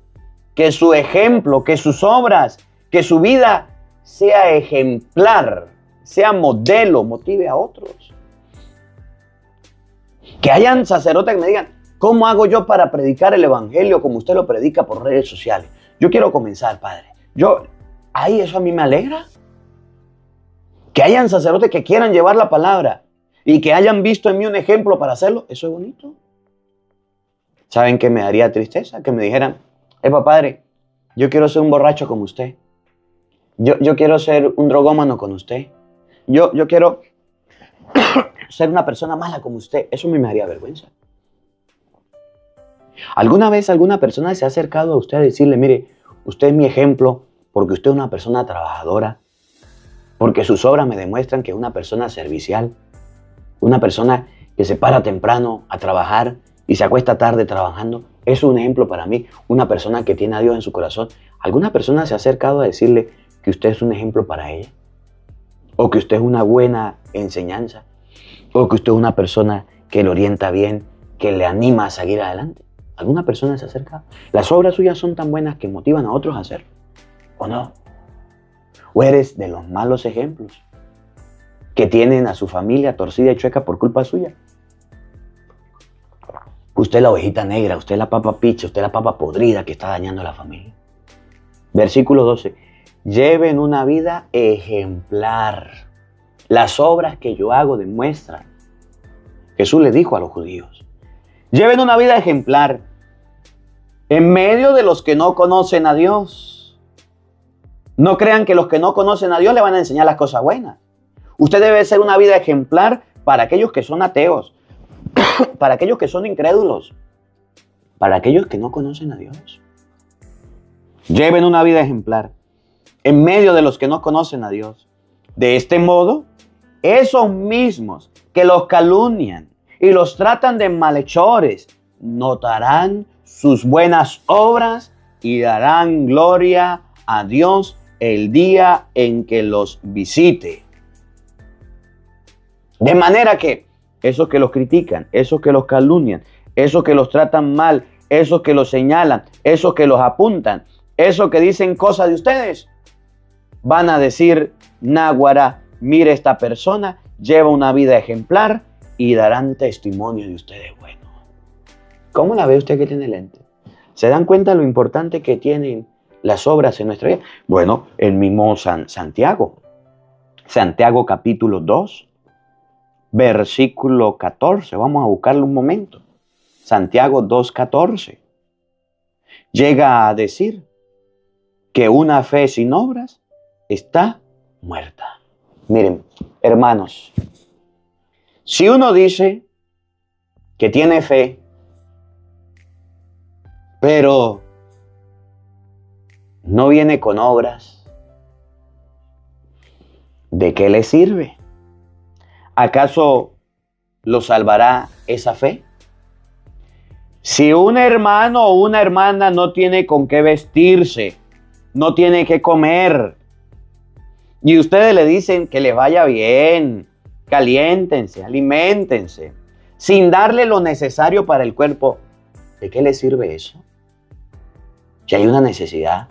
que su ejemplo, que sus obras, que su vida sea ejemplar, sea modelo, motive a otros. Que hayan sacerdotes que me digan, ¿cómo hago yo para predicar el evangelio como usted lo predica por redes sociales? Yo quiero comenzar, padre. Eso a mí me alegra. Que hayan sacerdotes que quieran llevar la palabra y que hayan visto en mí un ejemplo para hacerlo, eso es bonito. ¿Saben qué me daría tristeza? Que me dijeran, padre, yo quiero ser un borracho como usted. Yo quiero ser un drogómano con usted. Yo quiero ser una persona mala como usted. Eso me daría vergüenza. ¿Alguna vez alguna persona se ha acercado a usted a decirle, mire, usted es mi ejemplo porque usted es una persona trabajadora, porque sus obras me demuestran que es una persona servicial, una persona que se para temprano a trabajar y se acuesta tarde trabajando? Es un ejemplo para mí, una persona que tiene a Dios en su corazón. ¿Alguna persona se ha acercado a decirle que usted es un ejemplo para ella? ¿O que usted es una buena enseñanza? ¿O que usted es una persona que le orienta bien, que le anima a seguir adelante? ¿Alguna persona se ha acercado? ¿Las obras suyas son tan buenas que motivan a otros a hacerlo? ¿O no? ¿O eres de los malos ejemplos que tienen a su familia torcida y chueca por culpa suya? Usted es la ovejita negra, usted es la papa picha, usted es la papa podrida que está dañando a la familia. Versículo 12. Lleven una vida ejemplar. Las obras que yo hago demuestran. Jesús le dijo a los judíos, lleven una vida ejemplar en medio de los que no conocen a Dios. No crean que los que no conocen a Dios le van a enseñar las cosas buenas. Usted debe ser una vida ejemplar para aquellos que son ateos, para aquellos que son incrédulos, para aquellos que no conocen a Dios. Lleven una vida ejemplar en medio de los que no conocen a Dios. De este modo, esos mismos que los calumnian y los tratan de malhechores, notarán sus buenas obras y darán gloria a Dios el día en que los visite. De manera que esos que los critican, esos que los calumnian, esos que los tratan mal, esos que los señalan, esos que los apuntan, esos que dicen cosas de ustedes, van a decir: náguara, mire, esta persona lleva una vida ejemplar, y darán testimonio de ustedes bueno. ¿Cómo la ve usted que tiene lente? ¿Se dan cuenta lo importante que tienen las obras en nuestra vida? Bueno, el mismo Santiago capítulo 2, versículo 14. Vamos a buscarlo un momento. Santiago 2:14. Llega a decir que una fe sin obras está muerta. Miren, hermanos, si uno dice que tiene fe, pero no viene con obras, ¿de qué le sirve? ¿Acaso lo salvará esa fe? Si un hermano o una hermana no tiene con qué vestirse, no tiene qué comer, y ustedes le dicen que les vaya bien, caliéntense, aliméntense, sin darle lo necesario para el cuerpo, ¿de qué le sirve eso? Si hay una necesidad,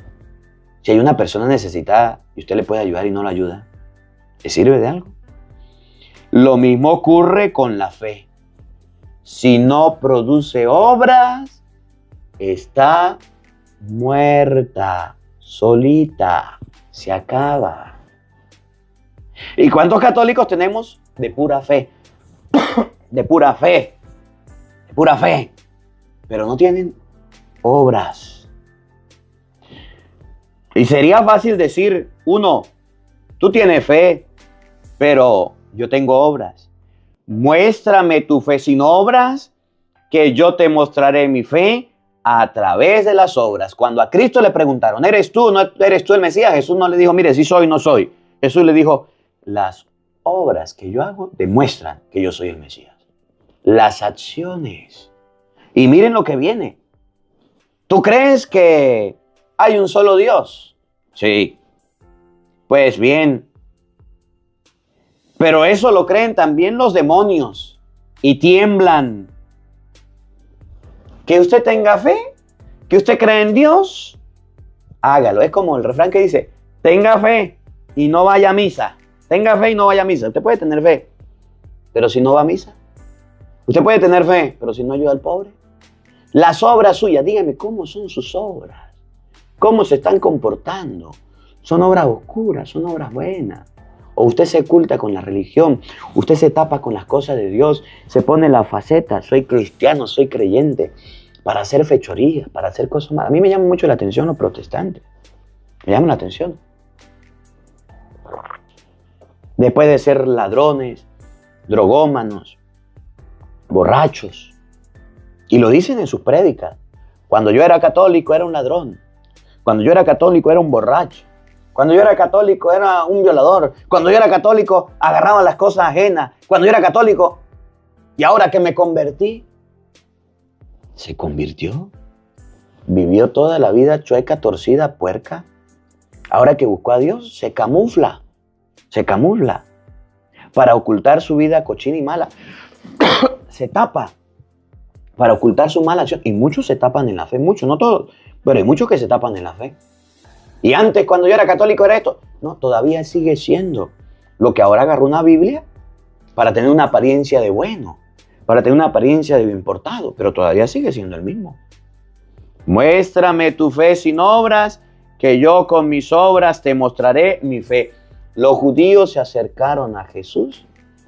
si hay una persona necesitada y usted le puede ayudar y no la ayuda, ¿le sirve de algo? Lo mismo ocurre con la fe. Si no produce obras, está muerta, solita, se acaba. ¿Y cuántos católicos tenemos de pura fe? De pura fe, de pura fe, pero no tienen obras. Y sería fácil decir, uno, tú tienes fe, pero yo tengo obras. Muéstrame tu fe sin obras, que yo te mostraré mi fe a través de las obras. Cuando a Cristo le preguntaron, ¿eres tú, no eres tú el Mesías? Jesús no le dijo, mire, sí soy, no soy. Jesús le dijo, las obras que yo hago demuestran que yo soy el Mesías. Las acciones. Y miren lo que viene. ¿Tú crees que hay un solo Dios? Sí. Pues bien. Pero eso lo creen también los demonios y tiemblan. Que usted tenga fe, que usted cree en Dios, hágalo. Es como el refrán que dice, tenga fe y no vaya a misa. Tenga fe y no vaya a misa. Usted puede tener fe, pero si no va a misa. Usted puede tener fe, pero si no ayuda al pobre. Las obras suyas, dígame, ¿cómo son sus obras? ¿Cómo se están comportando? ¿Son obras oscuras? ¿Son obras buenas? ¿O usted se oculta con la religión? ¿Usted se tapa con las cosas de Dios? ¿Se pone la faceta? Soy cristiano, soy creyente, para hacer fechorías, para hacer cosas malas. A mí me llama mucho la atención los protestantes. Me llaman la atención. Después de ser ladrones, drogómanos, borrachos. Y lo dicen en sus prédicas. Cuando yo era católico era un ladrón. Cuando yo era católico era un borracho. Cuando yo era católico era un violador. Cuando yo era católico agarraba las cosas ajenas. Cuando yo era católico, y ahora que me convertí, se convirtió. Vivió toda la vida chueca, torcida, puerca. Ahora que buscó a Dios, se camufla para ocultar su vida cochina y mala. Se tapa para ocultar su mala acción. Y muchos se tapan en la fe, muchos, no todos, pero hay muchos que se tapan en la fe. Y antes, cuando yo era católico, era esto. No, todavía sigue siendo. Lo que ahora agarró una Biblia para tener una apariencia de bueno, para tener una apariencia de bien portado, pero todavía sigue siendo el mismo. Muéstrame tu fe sin obras, que yo con mis obras te mostraré mi fe. Los judíos se acercaron a Jesús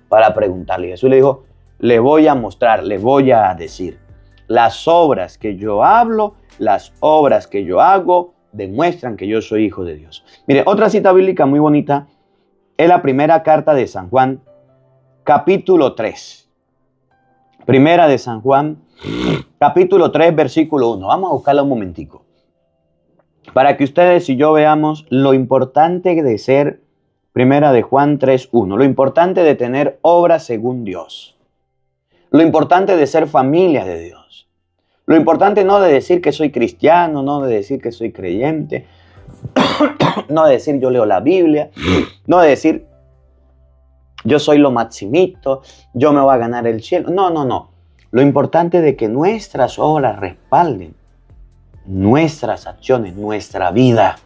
para preguntarle. Jesús le dijo, le voy a mostrar, le voy a decir. Las obras que yo hablo, las obras que yo hago, demuestran que yo soy hijo de Dios. Mire, otra cita bíblica muy bonita es la primera carta de San Juan, capítulo 3. Primera de San Juan, capítulo 3, versículo 1. Vamos a buscarla un momentico. Para que ustedes y yo veamos lo importante de ser Primera de Juan 3:1, lo importante de tener obras según Dios, lo importante de ser familia de Dios, lo importante no de decir que soy cristiano, no de decir que soy creyente, no de decir yo leo la Biblia, no de decir yo soy lo maximito, yo me voy a ganar el cielo. No. Lo importante de que nuestras obras respalden nuestras acciones, nuestra vida,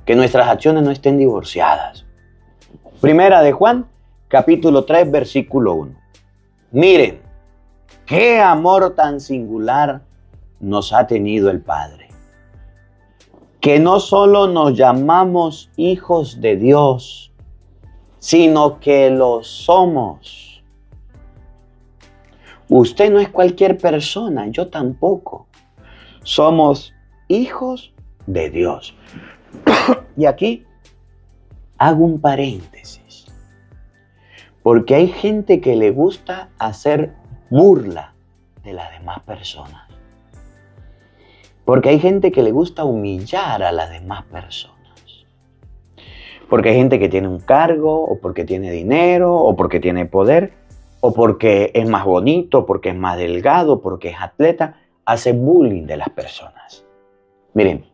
que nuestras acciones no estén divorciadas. Primera de Juan, capítulo 3, versículo 1. Miren, qué amor tan singular nos ha tenido el Padre, que no solo nos llamamos hijos de Dios, sino que lo somos. Usted no es cualquier persona, yo tampoco. Somos hijos de Dios. Y aquí hago un paréntesis, porque hay gente que le gusta hacer burla de las demás personas. Porque hay gente que le gusta humillar a las demás personas. Porque hay gente que tiene un cargo, o porque tiene dinero, o porque tiene poder, o porque es más bonito, porque es más delgado, porque es atleta, hace bullying de las personas. Miren,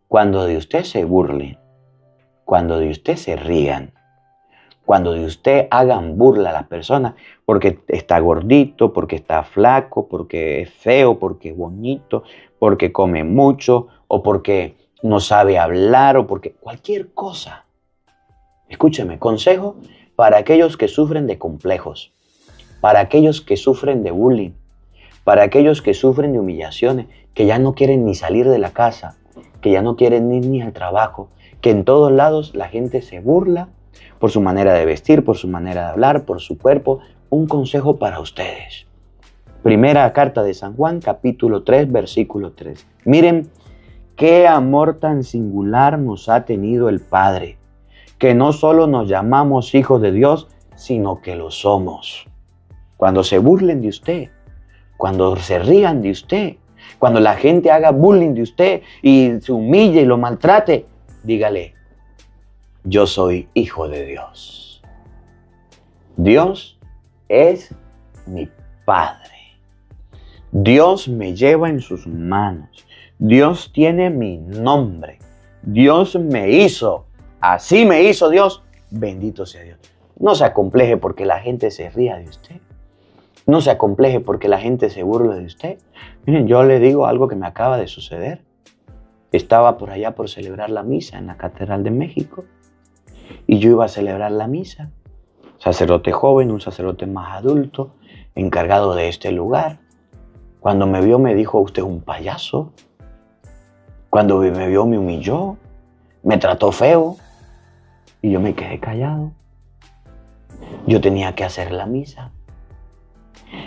cuando de usted se burlen, cuando de usted se rían, cuando de usted hagan burla a las personas, porque está gordito, porque está flaco, porque es feo, porque es bonito, porque come mucho, o porque no sabe hablar, o porque cualquier cosa. Escúcheme, consejo para aquellos que sufren de complejos, para aquellos que sufren de bullying, para aquellos que sufren de humillaciones, que ya no quieren ni salir de la casa, que ya no quieren ir ni al trabajo, que en todos lados la gente se burla por su manera de vestir, por su manera de hablar, por su cuerpo. Un consejo para ustedes. Primera carta de San Juan, capítulo 3, versículo 3. Miren, qué amor tan singular nos ha tenido el Padre, que no solo nos llamamos hijos de Dios, sino que lo somos. Cuando se burlen de usted, cuando se rían de usted, cuando la gente haga bullying de usted y se humille y lo maltrate, dígale, yo soy hijo de Dios. Dios es mi Padre. Dios me lleva en sus manos. Dios tiene mi nombre. Dios me hizo. Así me hizo Dios. Bendito sea Dios. No se acompleje porque la gente se ría de usted. No se acompleje porque la gente se burla de usted. Miren, yo le digo algo que me acaba de suceder. Estaba por allá por celebrar la misa en la Catedral de México. Y yo iba a celebrar la misa. Sacerdote joven, un sacerdote más adulto, encargado de este lugar. Cuando me vio me dijo, usted es un payaso. Cuando me vio me humilló, me trató feo. Y yo me quedé callado. Yo tenía que hacer la misa.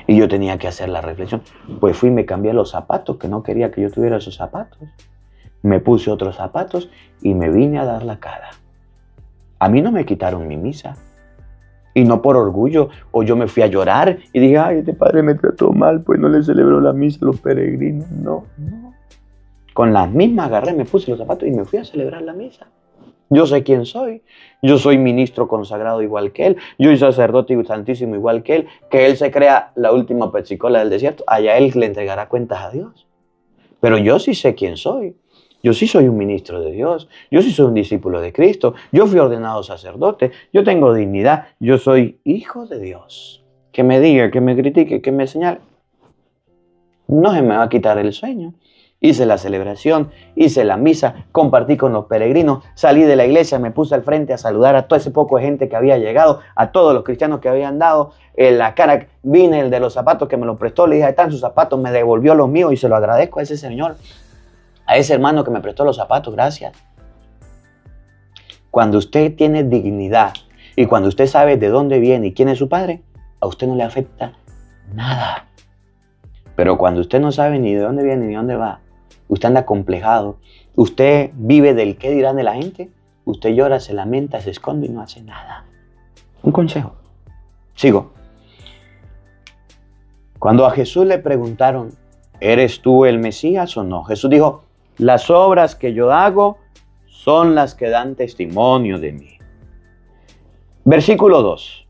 Y yo tenía que hacer la reflexión. Pues fui y me cambié los zapatos, que no quería que yo tuviera esos zapatos. Me puse otros zapatos y me vine a dar la cara. A mí no me quitaron mi misa. Y no por orgullo, o yo me fui a llorar y dije, ay, este padre me trató mal, pues no le celebró la misa a los peregrinos. No. Con las mismas agarré, me puse los zapatos y me fui a celebrar la misa. Yo sé quién soy. Yo soy ministro consagrado igual que él. Yo soy sacerdote santísimo igual que él. Que él se crea la última persicola del desierto. Allá él le entregará cuentas a Dios. Pero yo sí sé quién soy. Yo sí soy un ministro de Dios. Yo sí soy un discípulo de Cristo. Yo fui ordenado sacerdote. Yo tengo dignidad. Yo soy hijo de Dios. Que me diga, que me critique, que me señale. No se me va a quitar el sueño. Hice la celebración, hice la misa, compartí con los peregrinos, salí de la iglesia, me puse al frente a saludar a todo ese poco de gente que había llegado, a todos los cristianos que habían dado la cara. Vine el de los zapatos que me los prestó, le dije, ahí están sus zapatos, me devolvió los míos y se lo agradezco a ese señor, a ese hermano que me prestó los zapatos, gracias. Cuando usted tiene dignidad y cuando usted sabe de dónde viene y quién es su padre, a usted no le afecta nada. Pero cuando usted no sabe ni de dónde viene ni dónde va, usted anda complejado, usted vive del qué dirán de la gente, usted llora, se lamenta, se esconde y no hace nada. Un consejo. Sigo. Cuando a Jesús le preguntaron, ¿eres tú el Mesías o no? Jesús dijo, las obras que yo hago son las que dan testimonio de mí. Versículo 2.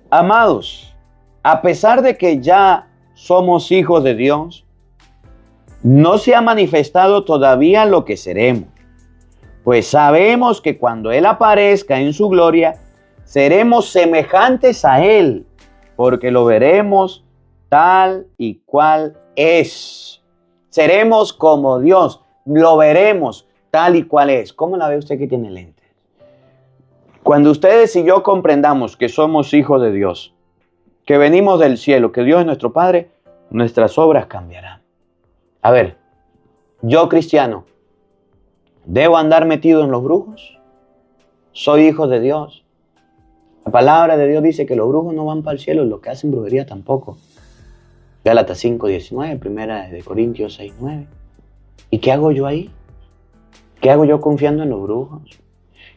Amados, a pesar de que ya somos hijos de Dios, no se ha manifestado todavía lo que seremos. Pues sabemos que cuando Él aparezca en su gloria, seremos semejantes a Él, porque lo veremos tal y cual es. Seremos como Dios, lo veremos tal y cual es. ¿Cómo la ve usted que tiene lentes? Cuando ustedes y yo comprendamos que somos hijos de Dios, que venimos del cielo, que Dios es nuestro Padre, nuestras obras cambiarán. A ver, yo cristiano, ¿debo andar metido en los brujos? ¿Soy hijo de Dios? La palabra de Dios dice que los brujos no van para el cielo y los que hacen brujería tampoco. Gálatas 5:19, primera de Corintios 6:9. ¿Y qué hago yo ahí? ¿Qué hago yo confiando en los brujos?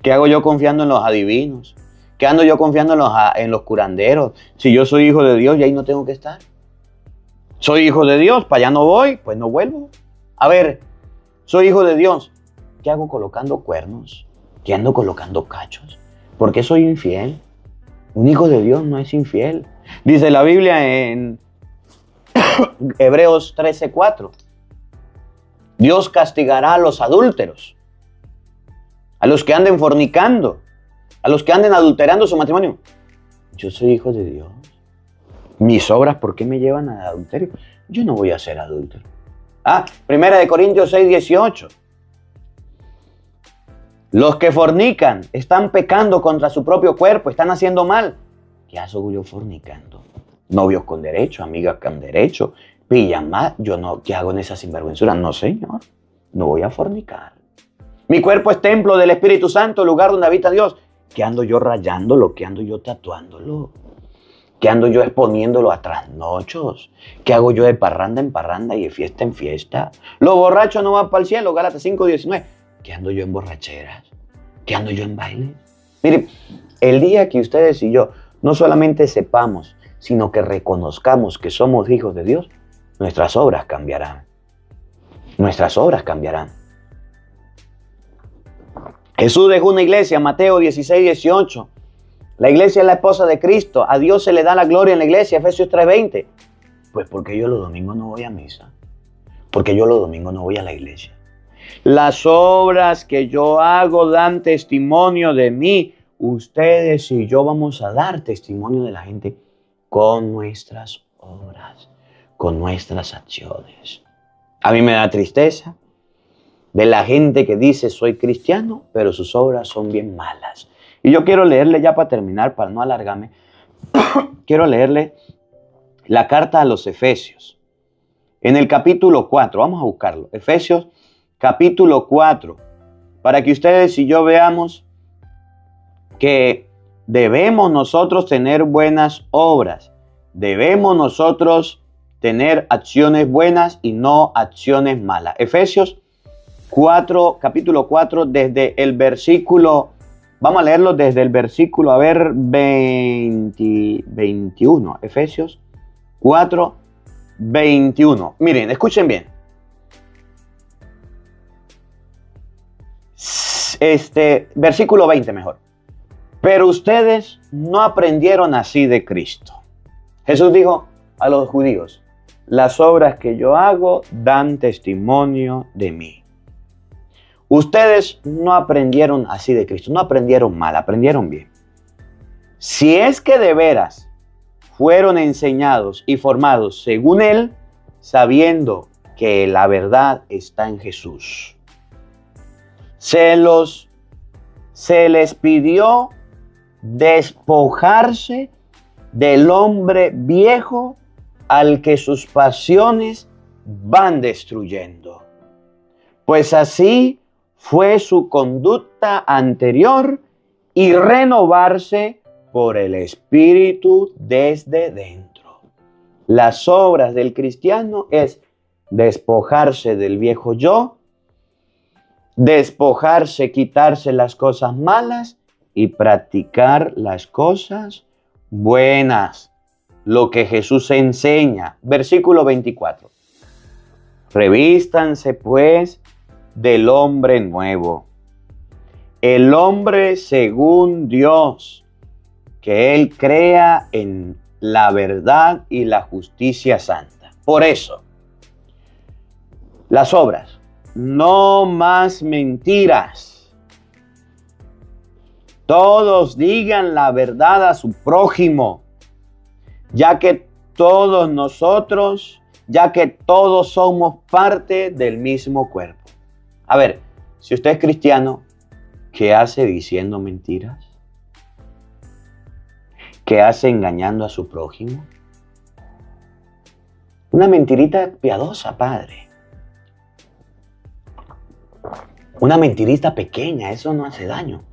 ¿Qué hago yo confiando en los adivinos? ¿Qué ando yo confiando en los curanderos? Si yo soy hijo de Dios y ahí no tengo que estar. Soy hijo de Dios, para allá no voy, pues no vuelvo. A ver, soy hijo de Dios. ¿Qué hago colocando cuernos? ¿Qué ando colocando cachos? ¿Por qué soy infiel? Un hijo de Dios no es infiel. Dice la Biblia en Hebreos 13:4. Dios castigará a los adúlteros, a los que anden fornicando, a los que anden adulterando su matrimonio. Yo soy hijo de Dios. Mis obras, ¿por qué me llevan al adulterio? Yo no voy a ser adúltero. Primera de Corintios 6:18. Los que fornican están pecando contra su propio cuerpo, están haciendo mal. ¿Qué hago yo fornicando? Novios con derecho, amigas con derecho, pijamá. Yo no, ¿qué hago en esa sinvergüenzura? No, Señor, no voy a fornicar. Mi cuerpo es templo del Espíritu Santo, lugar donde habita Dios. ¿Qué ando yo rayándolo? ¿Qué ando yo tatuándolo? ¿Qué ando yo exponiéndolo a trasnochos? ¿Qué hago yo de parranda en parranda y de fiesta en fiesta? Los borrachos no van para el cielo, Gálatas 5:19. ¿Qué ando yo en borracheras? ¿Qué ando yo en bailes? Mire, el día que ustedes y yo no solamente sepamos, sino que reconozcamos que somos hijos de Dios, nuestras obras cambiarán. Nuestras obras cambiarán. Jesús dejó una iglesia, Mateo 16:18. La iglesia es la esposa de Cristo. A Dios se le da la gloria en la iglesia, Efesios 3:20. Pues porque yo los domingos no voy a misa. Porque yo los domingos no voy a la iglesia. Las obras que yo hago dan testimonio de mí. Ustedes y yo vamos a dar testimonio de la gente con nuestras obras, con nuestras acciones. A mí me da tristeza de la gente que dice soy cristiano, pero sus obras son bien malas. Y yo quiero leerle ya para terminar, para no alargarme, quiero leerle la carta a los Efesios. En el capítulo 4, vamos a buscarlo. Efesios capítulo 4, para que ustedes y yo veamos que debemos nosotros tener buenas obras. Debemos nosotros tener acciones buenas y no acciones malas. Efesios 4, capítulo 4, desde el versículo, vamos a leerlo desde el versículo, 21. Efesios 4, 21. Miren, escuchen bien. Versículo 20 mejor. Pero ustedes no aprendieron así de Cristo. Jesús dijo a los judíos, las obras que yo hago dan testimonio de mí. Ustedes no aprendieron así de Cristo, no aprendieron mal, aprendieron bien. Si es que de veras fueron enseñados y formados según Él, sabiendo que la verdad está en Jesús. Se les pidió despojarse del hombre viejo al que sus pasiones van destruyendo. Pues así fue su conducta anterior y renovarse por el Espíritu desde dentro. Las obras del cristiano es despojarse del viejo yo despojarse, quitarse las cosas malas y practicar las cosas buenas. Lo que Jesús enseña. Versículo 24. Revístanse pues del hombre nuevo, el hombre según Dios, que Él crea en la verdad y la justicia santa. Por eso, las obras, no más mentiras. Todos digan la verdad a su prójimo, ya que todos somos parte del mismo cuerpo. A ver, si usted es cristiano, ¿qué hace diciendo mentiras? ¿Qué hace engañando a su prójimo? Una mentirita piadosa, padre. Una mentirita pequeña, eso no hace daño.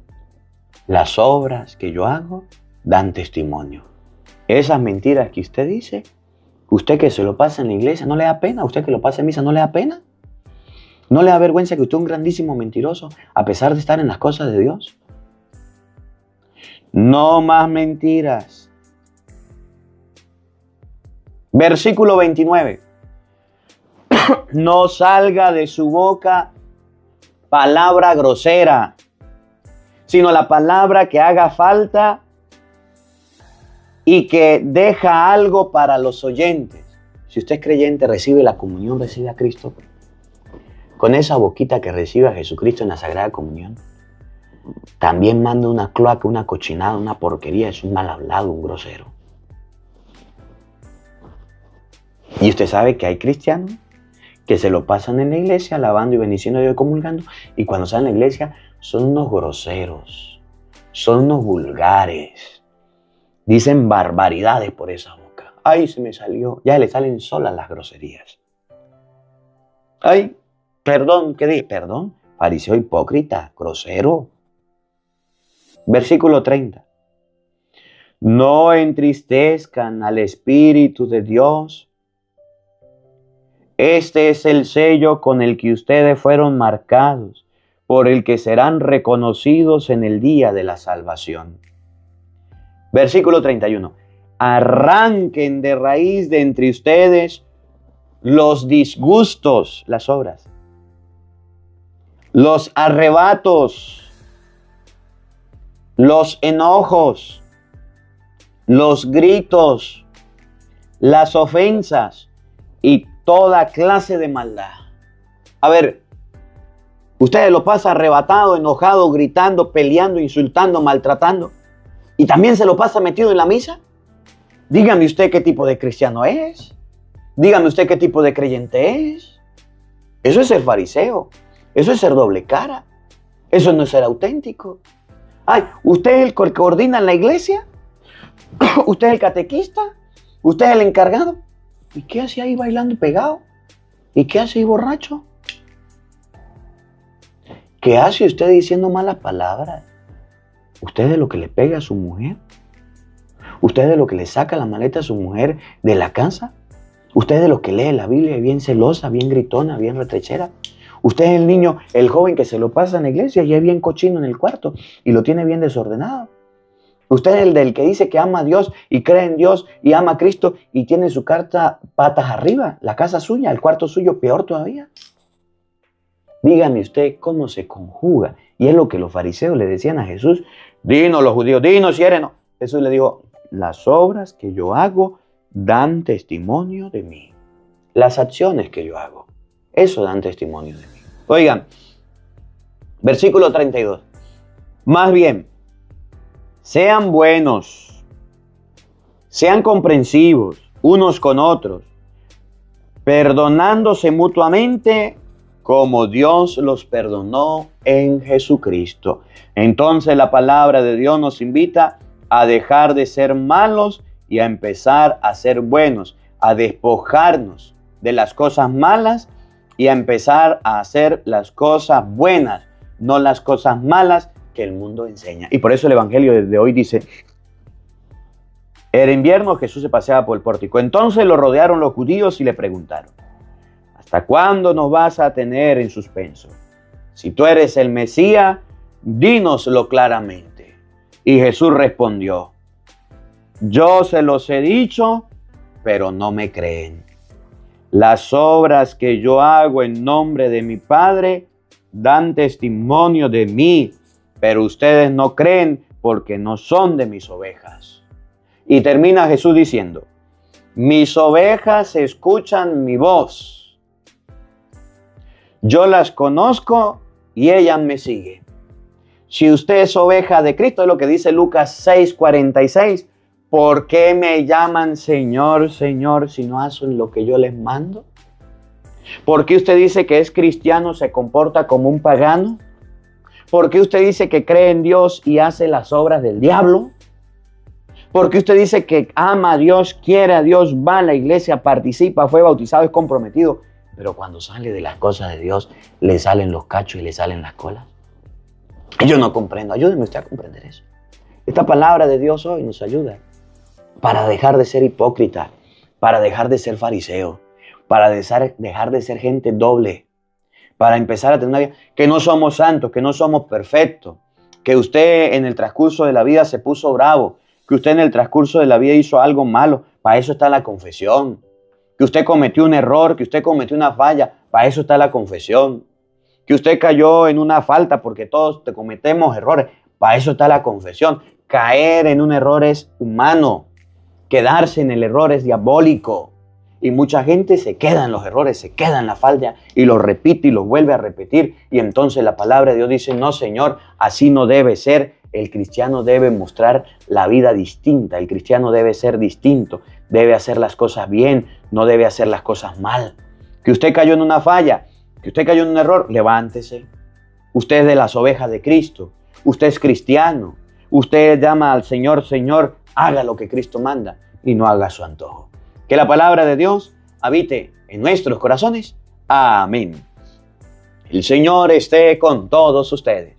Las obras que yo hago dan testimonio. Esas mentiras que usted dice, usted que se lo pasa en la iglesia, ¿no le da pena? ¿Usted que lo pasa en misa, no le da pena? ¿No le da vergüenza que usted es un grandísimo mentiroso a pesar de estar en las cosas de Dios? No más mentiras. Versículo 29. No salga de su boca palabra grosera, sino la palabra que haga falta y que deja algo para los oyentes. Si usted es creyente, recibe la comunión, recibe a Cristo. Con esa boquita que recibe a Jesucristo en la Sagrada Comunión, también manda una cloaca, una cochinada, una porquería, es un mal hablado, un grosero. Y usted sabe que hay cristianos que se lo pasan en la iglesia alabando y bendiciendo a Dios y comulgando, y cuando salen a la iglesia son unos groseros, son unos vulgares, dicen barbaridades por esa boca. Ay, se me salió, ya le salen solas las groserías. Ay, perdón, ¿qué dije? Perdón, fariseo hipócrita, grosero. Versículo 30. No entristezcan al Espíritu de Dios. Este es el sello con el que ustedes fueron marcados, por el que serán reconocidos en el día de la salvación. Versículo 31. Arranquen de raíz de entre ustedes los disgustos, las obras, los arrebatos, los enojos, los gritos, las ofensas y toda clase de maldad. A ver, ustedes lo pasan arrebatado, enojado, gritando, peleando, insultando, maltratando, y también se lo pasa metido en la misa. Dígame usted qué tipo de cristiano es. Dígame usted qué tipo de creyente es. Eso es ser fariseo. Eso es ser doble cara. Eso no es ser auténtico. Ay, ¿usted es el que coordina en la iglesia? ¿Usted es el catequista? ¿Usted es el encargado? ¿Y qué hace ahí bailando pegado? ¿Y qué hace ahí borracho? ¿Qué hace usted diciendo malas palabras? ¿Usted es de lo que le pega a su mujer? ¿Usted es de lo que le saca la maleta a su mujer de la casa? ¿Usted es de los que lee la Biblia bien celosa, bien gritona, bien retrechera? ¿Usted es el niño, el joven que se lo pasa en la iglesia y es bien cochino en el cuarto y lo tiene bien desordenado? ¿Usted es el del que dice que ama a Dios y cree en Dios y ama a Cristo y tiene su carta patas arriba, la casa suya, el cuarto suyo, peor todavía? Dígame usted cómo se conjuga. Y es lo que los fariseos le decían a Jesús. Dinos los judíos, dinos si eres no. Jesús le dijo, las obras que yo hago dan testimonio de mí. Las acciones que yo hago, eso dan testimonio de mí. Oigan, versículo 32. Más bien, sean buenos, sean comprensivos unos con otros, perdonándose mutuamente como Dios los perdonó en Jesucristo. Entonces la palabra de Dios nos invita a dejar de ser malos y a empezar a ser buenos, a despojarnos de las cosas malas y a empezar a hacer las cosas buenas, no las cosas malas que el mundo enseña. Y por eso el Evangelio de hoy dice, era invierno, Jesús se paseaba por el pórtico. Entonces lo rodearon los judíos y le preguntaron, ¿hasta cuándo nos vas a tener en suspenso? Si tú eres el Mesías, dínoslo claramente. Y Jesús respondió, yo se los he dicho, pero no me creen. Las obras que yo hago en nombre de mi Padre dan testimonio de mí, pero ustedes no creen porque no son de mis ovejas. Y termina Jesús diciendo, mis ovejas escuchan mi voz. Yo las conozco y ellas me siguen. Si usted es oveja de Cristo, es lo que dice Lucas 6:46, ¿por qué me llaman Señor, Señor, si no hacen lo que yo les mando? ¿Por qué usted dice que es cristiano, se comporta como un pagano? ¿Por qué usted dice que cree en Dios y hace las obras del diablo? ¿Por qué usted dice que ama a Dios, quiere a Dios, va a la iglesia, participa, fue bautizado, es comprometido? Pero cuando sale de las cosas de Dios, le salen los cachos y le salen las colas. Yo no comprendo. Ayúdeme usted a comprender eso. Esta palabra de Dios hoy nos ayuda para dejar de ser hipócrita, para dejar de ser fariseo, para dejar de ser gente doble, para empezar a tener una vida, que no somos santos, que no somos perfectos, que usted en el transcurso de la vida se puso bravo, que usted en el transcurso de la vida hizo algo malo, para eso está la confesión, que usted cometió un error, que usted cometió una falla, para eso está la confesión, que usted cayó en una falta, porque todos te cometemos errores, para eso está la confesión. Caer en un error es humano, quedarse en el error es diabólico. Y mucha gente se queda en los errores, se queda en la falla y lo repite y lo vuelve a repetir. Y entonces la palabra de Dios dice, no Señor, así no debe ser. El cristiano debe mostrar la vida distinta, el cristiano debe ser distinto, debe hacer las cosas bien, no debe hacer las cosas mal. Que usted cayó en una falla, que usted cayó en un error, levántese. Usted es de las ovejas de Cristo, usted es cristiano, usted llama al Señor, Señor, haga lo que Cristo manda y no haga su antojo. Que la palabra de Dios habite en nuestros corazones. Amén. El Señor esté con todos ustedes.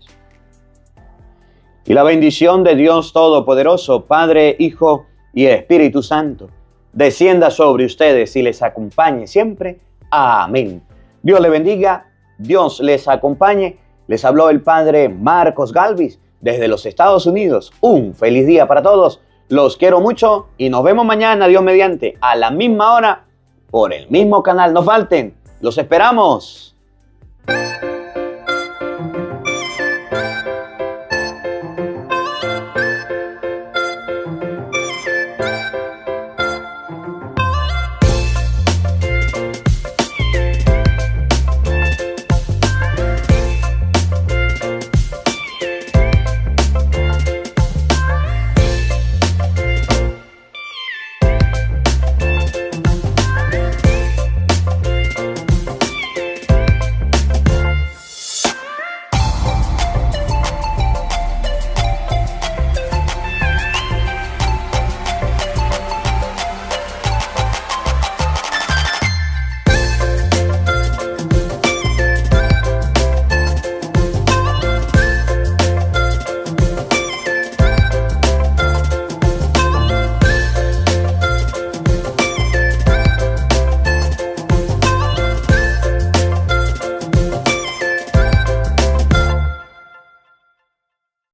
Y la bendición de Dios Todopoderoso, Padre, Hijo y Espíritu Santo, descienda sobre ustedes y les acompañe siempre. Amén. Dios les bendiga, Dios les acompañe. Les habló el Padre Marcos Galvis desde los Estados Unidos. Un feliz día para todos. Los quiero mucho y nos vemos mañana, Dios mediante, a la misma hora, por el mismo canal. No falten, los esperamos.